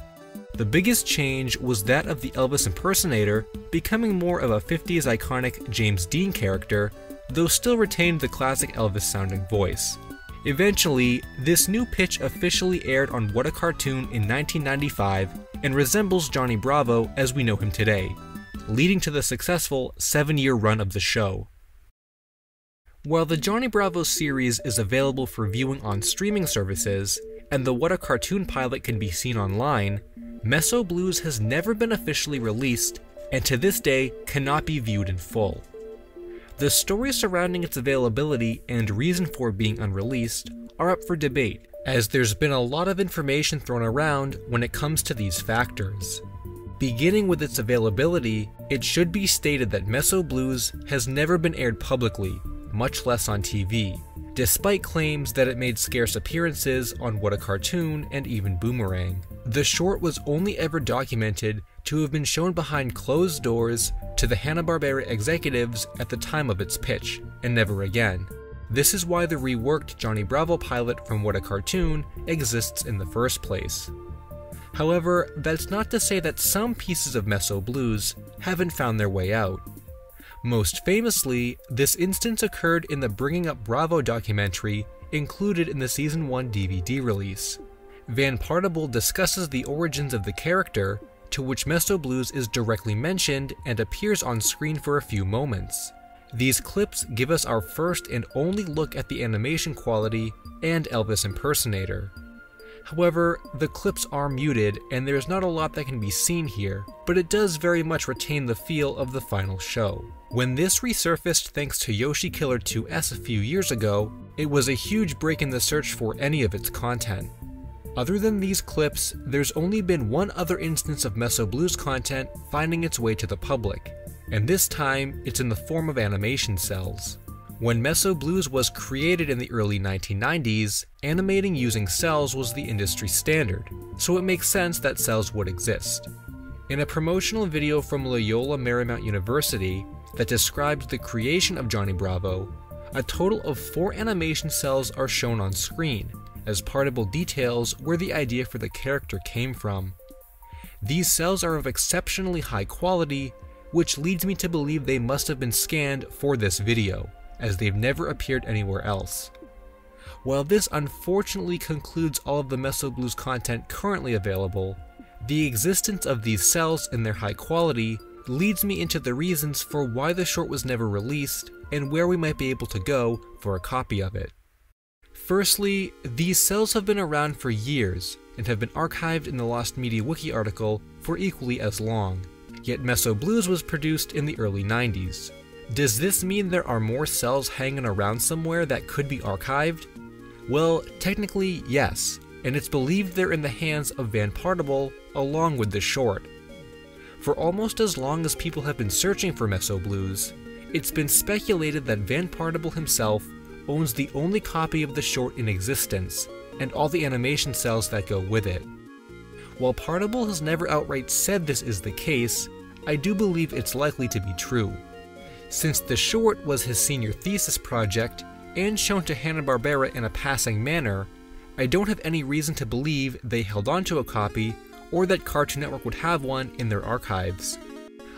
The biggest change was that of the Elvis impersonator becoming more of a 50s iconic James Dean character, though still retained the classic Elvis-sounding voice. Eventually, this new pitch officially aired on What a Cartoon in 1995 and resembles Johnny Bravo as we know him today, leading to the successful 7-year run of the show. While the Johnny Bravo series is available for viewing on streaming services, and the What a Cartoon pilot can be seen online, Meso Blues has never been officially released, and to this day cannot be viewed in full. The stories surrounding its availability and reason for being unreleased are up for debate, as there's been a lot of information thrown around when it comes to these factors. Beginning with its availability, it should be stated that Meso Blues has never been aired publicly, much less on TV, despite claims that it made scarce appearances on What a Cartoon and even Boomerang. The short was only ever documented to have been shown behind closed doors to the Hanna-Barbera executives at the time of its pitch, and never again. This is why the reworked Johnny Bravo pilot from What a Cartoon exists in the first place. However, that's not to say that some pieces of Meso Blues haven't found their way out. Most famously, this instance occurred in the Bringing Up Bravo documentary included in the Season 1 DVD release. Van Partible discusses the origins of the character, to which Meso Blues is directly mentioned and appears on screen for a few moments. These clips give us our first and only look at the animation quality and Elvis impersonator. However, the clips are muted and there's not a lot that can be seen here, but it does very much retain the feel of the final show. When this resurfaced thanks to Yoshi Killer 2S a few years ago, it was a huge break in the search for any of its content. Other than these clips, there's only been one other instance of Meso Blues content finding its way to the public, and this time it's in the form of animation cells. When Meso Blues was created in the early 1990s, animating using cells was the industry standard, so it makes sense that cells would exist. In a promotional video from Loyola Marymount University that describes the creation of Johnny Bravo, a total of 4 animation cells are shown on screen, as Partible details where the idea for the character came from. These cells are of exceptionally high quality, which leads me to believe they must have been scanned for this video, as they've never appeared anywhere else. While this unfortunately concludes all of the Meso Blues content currently available, the existence of these cells and their high quality leads me into the reasons for why the short was never released and where we might be able to go for a copy of it. Firstly, these cells have been around for years and have been archived in the Lost Media Wiki article for equally as long, yet Meso Blues was produced in the early 90s. Does this mean there are more cells hanging around somewhere that could be archived? Well, technically yes, and it's believed they're in the hands of Van Partible along with the short. For almost as long as people have been searching for Meso Blues, it's been speculated that Van Partible himself owns the only copy of the short in existence, and all the animation cells that go with it. While Partible has never outright said this is the case, I do believe it's likely to be true. Since the short was his senior thesis project, and shown to Hanna-Barbera in a passing manner, I don't have any reason to believe they held onto a copy, or that Cartoon Network would have one in their archives.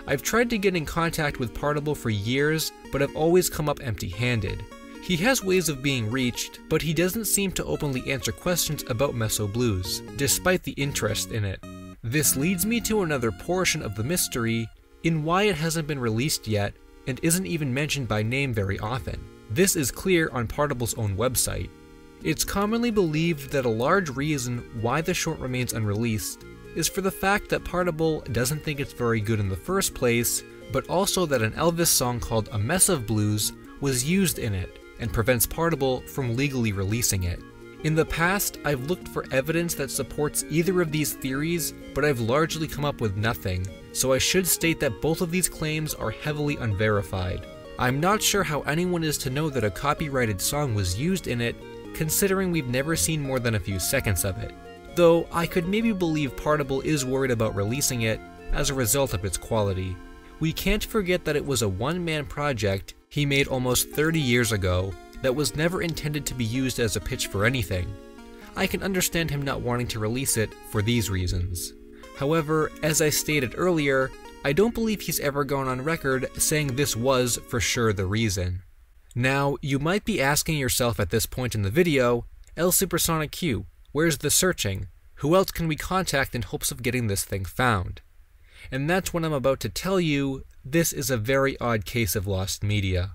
I've tried to get in contact with Partible for years, but have always come up empty-handed. He has ways of being reached, but he doesn't seem to openly answer questions about Meso Blues, despite the interest in it. This leads me to another portion of the mystery in why it hasn't been released yet and isn't even mentioned by name very often. This is clear on Partible's own website. It's commonly believed that a large reason why the short remains unreleased is for the fact that Partible doesn't think it's very good in the first place, but also that an Elvis song called A Mess of Blues was used in it, and prevents Partible from legally releasing it. In the past, I've looked for evidence that supports either of these theories, but I've largely come up with nothing, so I should state that both of these claims are heavily unverified. I'm not sure how anyone is to know that a copyrighted song was used in it, considering we've never seen more than a few seconds of it, though I could maybe believe Partible is worried about releasing it as a result of its quality. We can't forget that it was a one-man project he made almost 30 years ago that was never intended to be used as a pitch for anything. I can understand him not wanting to release it for these reasons. However, as I stated earlier, I don't believe he's ever gone on record saying this was for sure the reason. Now, you might be asking yourself at this point in the video, El Supersonic Q, where's the searching? Who else can we contact in hopes of getting this thing found? And that's what I'm about to tell you. This is a very odd case of lost media.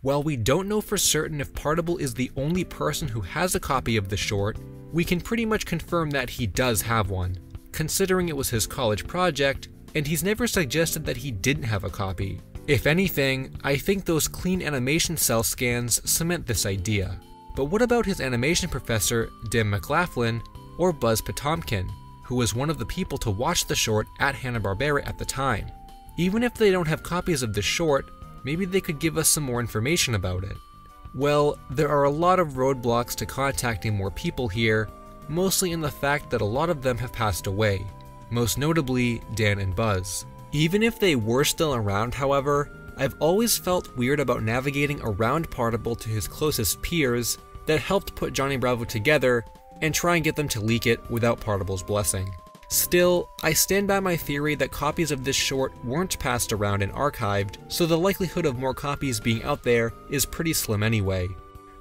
While we don't know for certain if Partible is the only person who has a copy of the short, we can pretty much confirm that he does have one, considering it was his college project, and he's never suggested that he didn't have a copy. If anything, I think those clean animation cell scans cement this idea. But what about his animation professor, Dim McLaughlin, or Buzz Potomkin, who was one of the people to watch the short at Hanna-Barbera at the time? Even if they don't have copies of the short, maybe they could give us some more information about it. Well, there are a lot of roadblocks to contacting more people here, mostly in the fact that a lot of them have passed away, most notably Dan and Buzz. Even if they were still around, however, I've always felt weird about navigating around Partible to his closest peers that helped put Johnny Bravo together and try and get them to leak it without Partible's blessing. Still, I stand by my theory that copies of this short weren't passed around and archived, so the likelihood of more copies being out there is pretty slim anyway.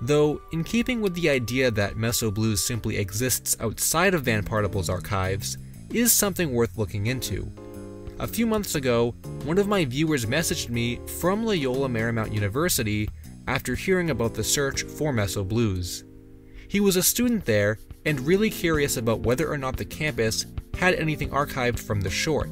Though, in keeping with the idea that Meso Blues simply exists outside of Van Partible's archives, is something worth looking into. A few months ago, one of my viewers messaged me from Loyola Marymount University after hearing about the search for Meso Blues. He was a student there and really curious about whether or not the campus had anything archived from the short.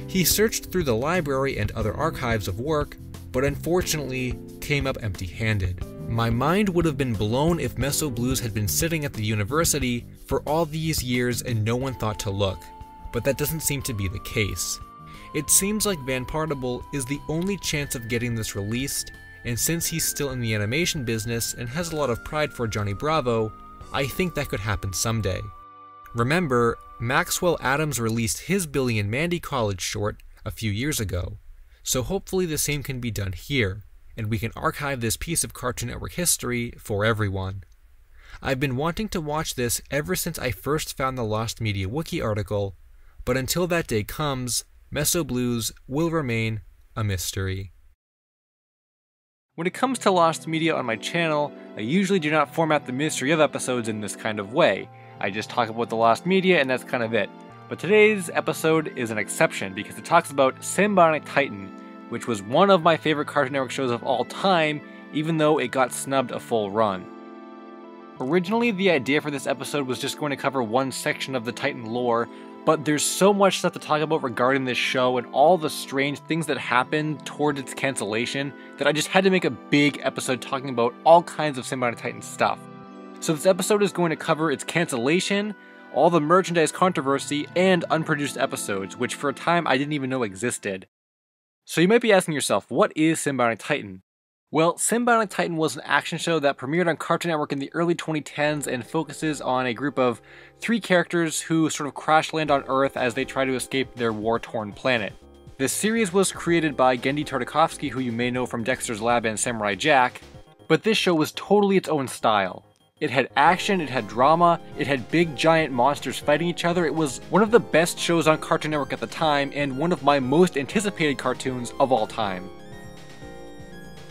He searched through the library and other archives of work, but unfortunately came up empty-handed. My mind would have been blown if Meso Blues had been sitting at the university for all these years and no one thought to look, but that doesn't seem to be the case. It seems like Van Partible is the only chance of getting this released, and since he's still in the animation business and has a lot of pride for Johnny Bravo, I think that could happen someday. Remember, Maxwell Adams released his Billy and Mandy College short a few years ago, so hopefully the same can be done here, and we can archive this piece of Cartoon Network history for everyone. I've been wanting to watch this ever since I first found the Lost Media Wiki article, but until that day comes, Meso Blues will remain a mystery. When it comes to Lost Media on my channel, I usually do not format the mystery of episodes in this kind of way. I just talk about the Lost Media and that's kind of it. But today's episode is an exception because it talks about Symbionic Titan, which was one of my favorite Cartoon Network shows of all time, even though it got snubbed a full run. Originally, the idea for this episode was just going to cover one section of the Titan lore, but there's so much stuff to talk about regarding this show and all the strange things that happened toward its cancellation that I just had to make a big episode talking about all kinds of Symbionic Titan stuff. So this episode is going to cover its cancellation, all the merchandise controversy, and unproduced episodes, which for a time I didn't even know existed. So you might be asking yourself, what is Symbionic Titan? Well, Symbionic Titan was an action show that premiered on Cartoon Network in the early 2010s and focuses on a group of 3 characters who sort of crash land on Earth as they try to escape their war-torn planet. This series was created by Genndy Tartakovsky, who you may know from Dexter's Lab and Samurai Jack, but this show was totally its own style. It had action, it had drama, it had big giant monsters fighting each other. It was one of the best shows on Cartoon Network at the time and one of my most anticipated cartoons of all time.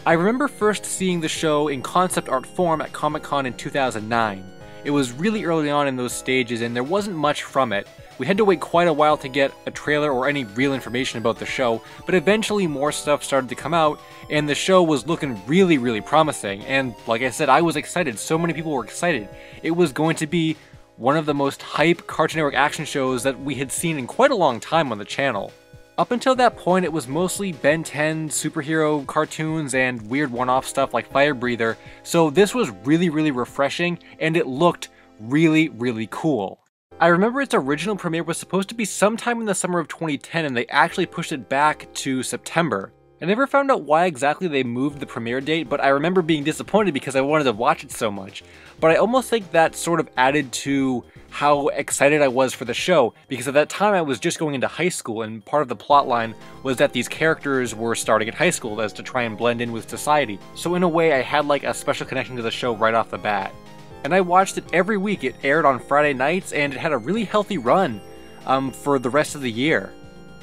I remember first seeing the show in concept art form at Comic-Con in 2009. It was really early on in those stages and there wasn't much from it. We had to wait quite a while to get a trailer or any real information about the show, but eventually more stuff started to come out and the show was looking really promising. And like I said, I was excited. So many people were excited. It was going to be one of the most hype Cartoon Network action shows that we had seen in quite a long time on the channel. Up until that point, it was mostly Ben 10 superhero cartoons and weird one-off stuff like Fire Breather, so this was really refreshing, and it looked really cool. I remember its original premiere was supposed to be sometime in the summer of 2010, and they actually pushed it back to September. I never found out why exactly they moved the premiere date, but I remember being disappointed because I wanted to watch it so much. But I almost think that sort of added to how excited I was for the show, because at that time I was just going into high school, and part of the plotline was that these characters were starting at high school as to try and blend in with society. So in a way I had like a special connection to the show right off the bat. And I watched it every week. It aired on Friday nights, and it had a really healthy run for the rest of the year.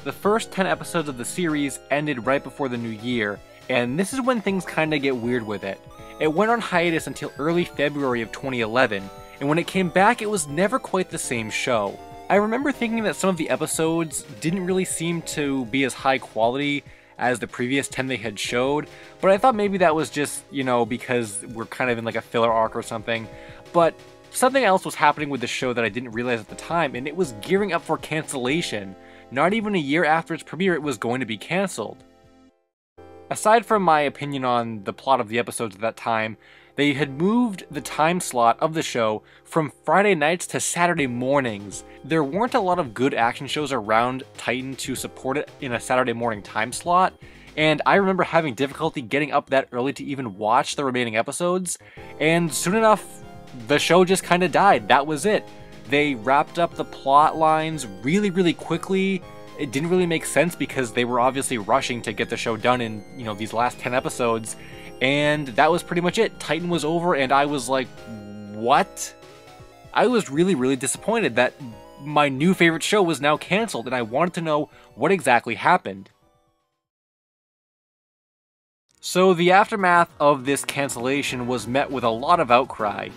The first 10 episodes of the series ended right before the new year, and this is when things kinda get weird with it. It went on hiatus until early February of 2011, and when it came back it was never quite the same show. I remember thinking that some of the episodes didn't really seem to be as high quality as the previous 10 they had showed, but I thought maybe that was just, you know, because we're kind of in like a filler arc or something. But something else was happening with the show that I didn't realize at the time, and it was gearing up for cancellation. Not even a year after its premiere, it was going to be cancelled. Aside from my opinion on the plot of the episodes at that time, they had moved the time slot of the show from Friday nights to Saturday mornings. There weren't a lot of good action shows around Titan to support it in a Saturday morning time slot, and I remember having difficulty getting up that early to even watch the remaining episodes, and soon enough, the show just kind of died. That was it. They wrapped up the plot lines really, really quickly. It didn't really make sense because they were obviously rushing to get the show done in, you know, these last 10 episodes. And that was pretty much it. Titan was over and I was like, what? I was really, really disappointed that my new favorite show was now canceled and I wanted to know what exactly happened. So the aftermath of this cancellation was met with a lot of outcry.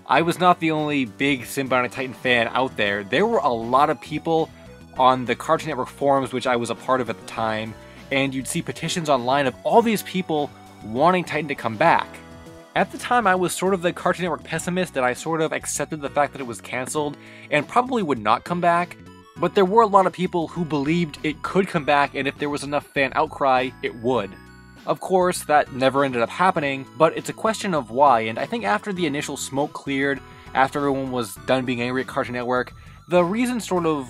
I was not the only big Symbionic Titan fan out there. There were a lot of people on the Cartoon Network forums, which I was a part of at the time, and you'd see petitions online of all these people wanting Titan to come back. At the time, I was sort of the Cartoon Network pessimist, and I sort of accepted the fact that it was cancelled and probably would not come back, but there were a lot of people who believed it could come back, and if there was enough fan outcry, it would. Of course, that never ended up happening, but it's a question of why, and I think after the initial smoke cleared, after everyone was done being angry at Cartoon Network, the reason sort of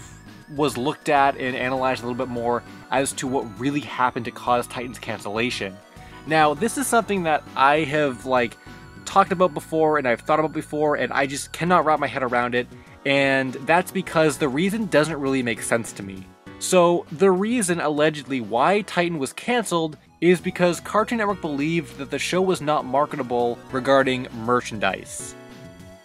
was looked at and analyzed a little bit more as to what really happened to cause Titan's cancellation. Now, this is something that I have talked about before and I've thought about before, and I just cannot wrap my head around it, and that's because the reason doesn't really make sense to me. So, the reason allegedly why Titan was cancelled is because Cartoon Network believed that the show was not marketable regarding merchandise.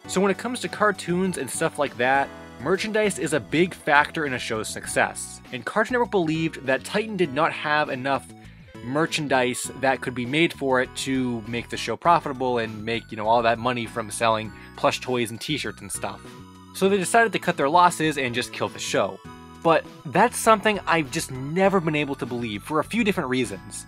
So when it comes to cartoons and stuff like that, merchandise is a big factor in a show's success, and Cartoon Network believed that Titan did not have enough merchandise that could be made for it to make the show profitable and make, all that money from selling plush toys and t-shirts and stuff. So they decided to cut their losses and just kill the show. But that's something I've just never been able to believe for a few different reasons.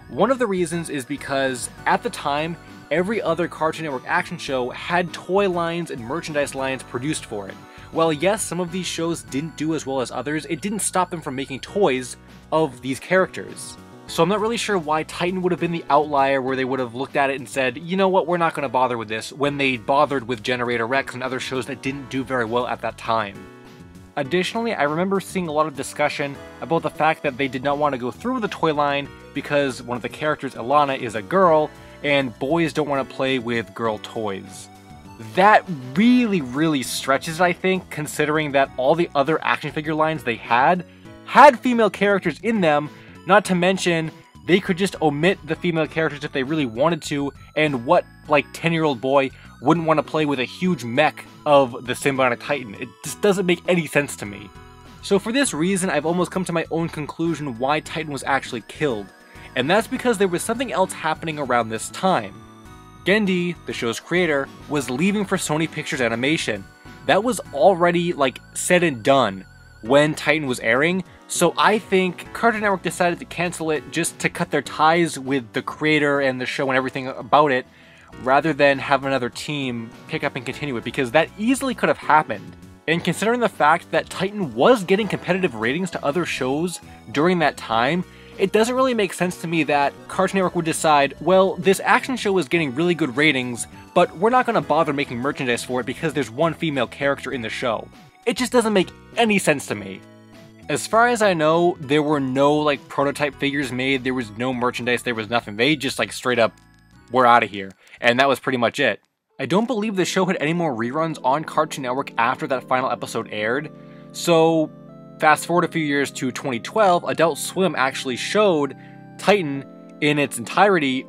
One of the reasons is because, at the time, every other Cartoon Network action show had toy lines and merchandise lines produced for it. While yes, some of these shows didn't do as well as others, it didn't stop them from making toys of these characters. So I'm not really sure why Titan would have been the outlier where they would have looked at it and said, you know what, we're not going to bother with this, when they bothered with Generator Rex and other shows that didn't do very well at that time. Additionally, I remember seeing a lot of discussion about the fact that they did not want to go through with the toy line because one of the characters, Ilana, is a girl, and boys don't want to play with girl toys. That really, really stretches, I think, considering that all the other action figure lines they had female characters in them, not to mention they could just omit the female characters if they really wanted to, and what, 10-year-old boy wouldn't want to play with a huge mech of the Symbionic Titan? It just doesn't make any sense to me. So for this reason, I've almost come to my own conclusion why Titan was actually killed, and that's because there was something else happening around this time. Genndy, the show's creator, was leaving for Sony Pictures Animation. That was already, said and done when Titan was airing, so I think Cartoon Network decided to cancel it just to cut their ties with the creator and the show and everything about it, rather than have another team pick up and continue it, because that easily could have happened. And considering the fact that Titan was getting competitive ratings to other shows during that time, it doesn't really make sense to me that Cartoon Network would decide, well, this action show is getting really good ratings, but we're not going to bother making merchandise for it because there's one female character in the show. It just doesn't make any sense to me. As far as I know, there were no prototype figures made, there was no merchandise, there was nothing. They just straight up, we're out of here. And that was pretty much it. I don't believe the show had any more reruns on Cartoon Network after that final episode aired, so fast forward a few years to 2012, Adult Swim actually showed Titan in its entirety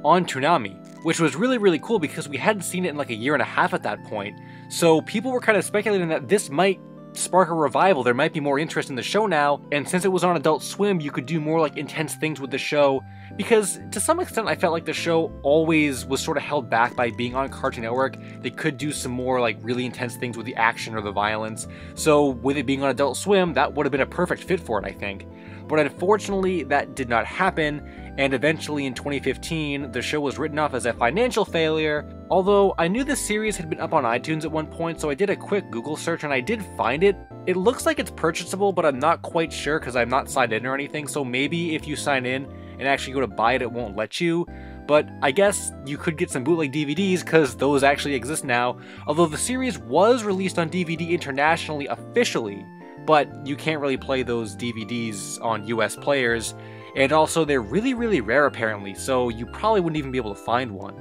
on Toonami, which was really, really cool because we hadn't seen it in a year and a half at that point, so people were kind of speculating that this might spark a revival. There might be more interest in the show now, and since it was on Adult Swim, you could do more like intense things with the show, because to some extent I felt like the show always was sort of held back by being on Cartoon Network. They could do some more like really intense things with the action or the violence, so with it being on Adult Swim, that would have been a perfect fit for it, I think. But unfortunately, that did not happen, and eventually in 2015, the show was written off as a financial failure, although I knew the series had been up on iTunes at one point, so I did a quick Google search and I did find it. It looks like it's purchasable, but I'm not quite sure because I'm not signed in or anything, so maybe if you sign in and actually go to buy it, it won't let you. But I guess you could get some bootleg DVDs because those actually exist now, although the series was released on DVD internationally officially, but you can't really play those DVDs on US players, and also they're really, really rare apparently, so you probably wouldn't even be able to find one.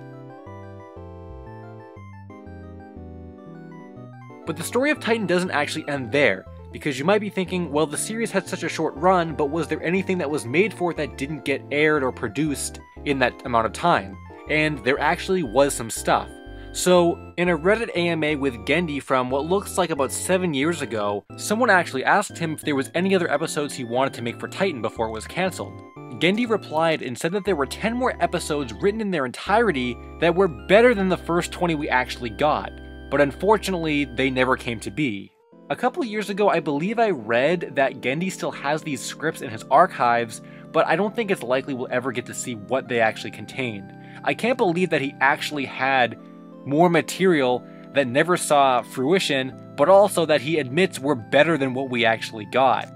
But the story of Titan doesn't actually end there, because you might be thinking, well, the series had such a short run, but was there anything that was made for it that didn't get aired or produced in that amount of time? And there actually was some stuff. So, in a Reddit AMA with Gendy from what looks like about 7 years ago, someone actually asked him if there was any other episodes he wanted to make for Titan before it was cancelled. Gendy replied and said that there were 10 more episodes written in their entirety that were better than the first 20 we actually got, but unfortunately they never came to be. A couple years ago, I believe I read that Gendy still has these scripts in his archives, but I don't think it's likely we'll ever get to see what they actually contained. I can't believe that he actually had more material that never saw fruition, but also that he admits were better than what we actually got.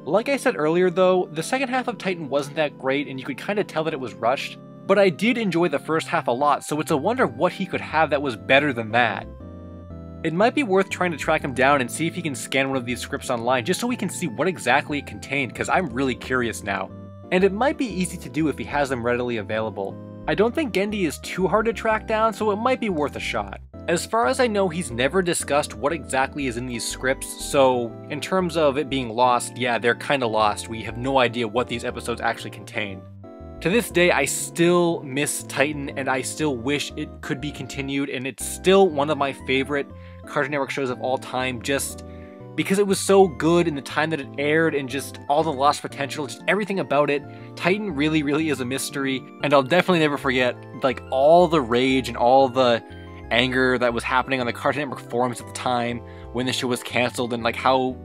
Like I said earlier though, the second half of Titan wasn't that great and you could kind of tell that it was rushed, but I did enjoy the first half a lot, so it's a wonder what he could have that was better than that. It might be worth trying to track him down and see if he can scan one of these scripts online just so we can see what exactly it contained, because I'm really curious now. And it might be easy to do if he has them readily available. I don't think Gendy is too hard to track down, so it might be worth a shot. As far as I know, he's never discussed what exactly is in these scripts, so in terms of it being lost, yeah, they're kinda lost. We have no idea what these episodes actually contain. To this day, I still miss Titan, and I still wish it could be continued, and it's still one of my favorite Cartoon Network shows of all time, just because it was so good in the time that it aired and just all the lost potential, just everything about it. Titan really, really is a mystery, and I'll definitely never forget like all the rage and all the anger that was happening on the Cartoon Network forums at the time when the show was canceled, and like how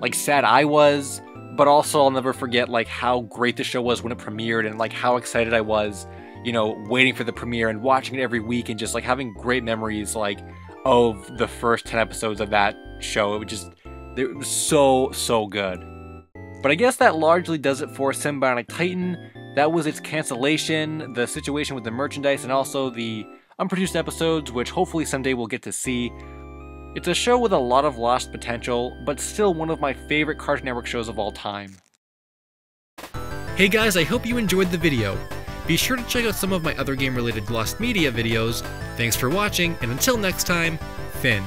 like sad I was, but also I'll never forget like how great the show was when it premiered and like how excited I was, you know, waiting for the premiere and watching it every week and just like having great memories like of the first 10 episodes of that show. It was so good. But I guess that largely does it for Symbionic Titan. That was its cancellation, the situation with the merchandise, and also the unproduced episodes, which hopefully someday we'll get to see. It's a show with a lot of lost potential, but still one of my favorite Cartoon Network shows of all time. Hey guys, I hope you enjoyed the video. Be sure to check out some of my other game-related Lost Media videos. Thanks for watching, and until next time, Finn.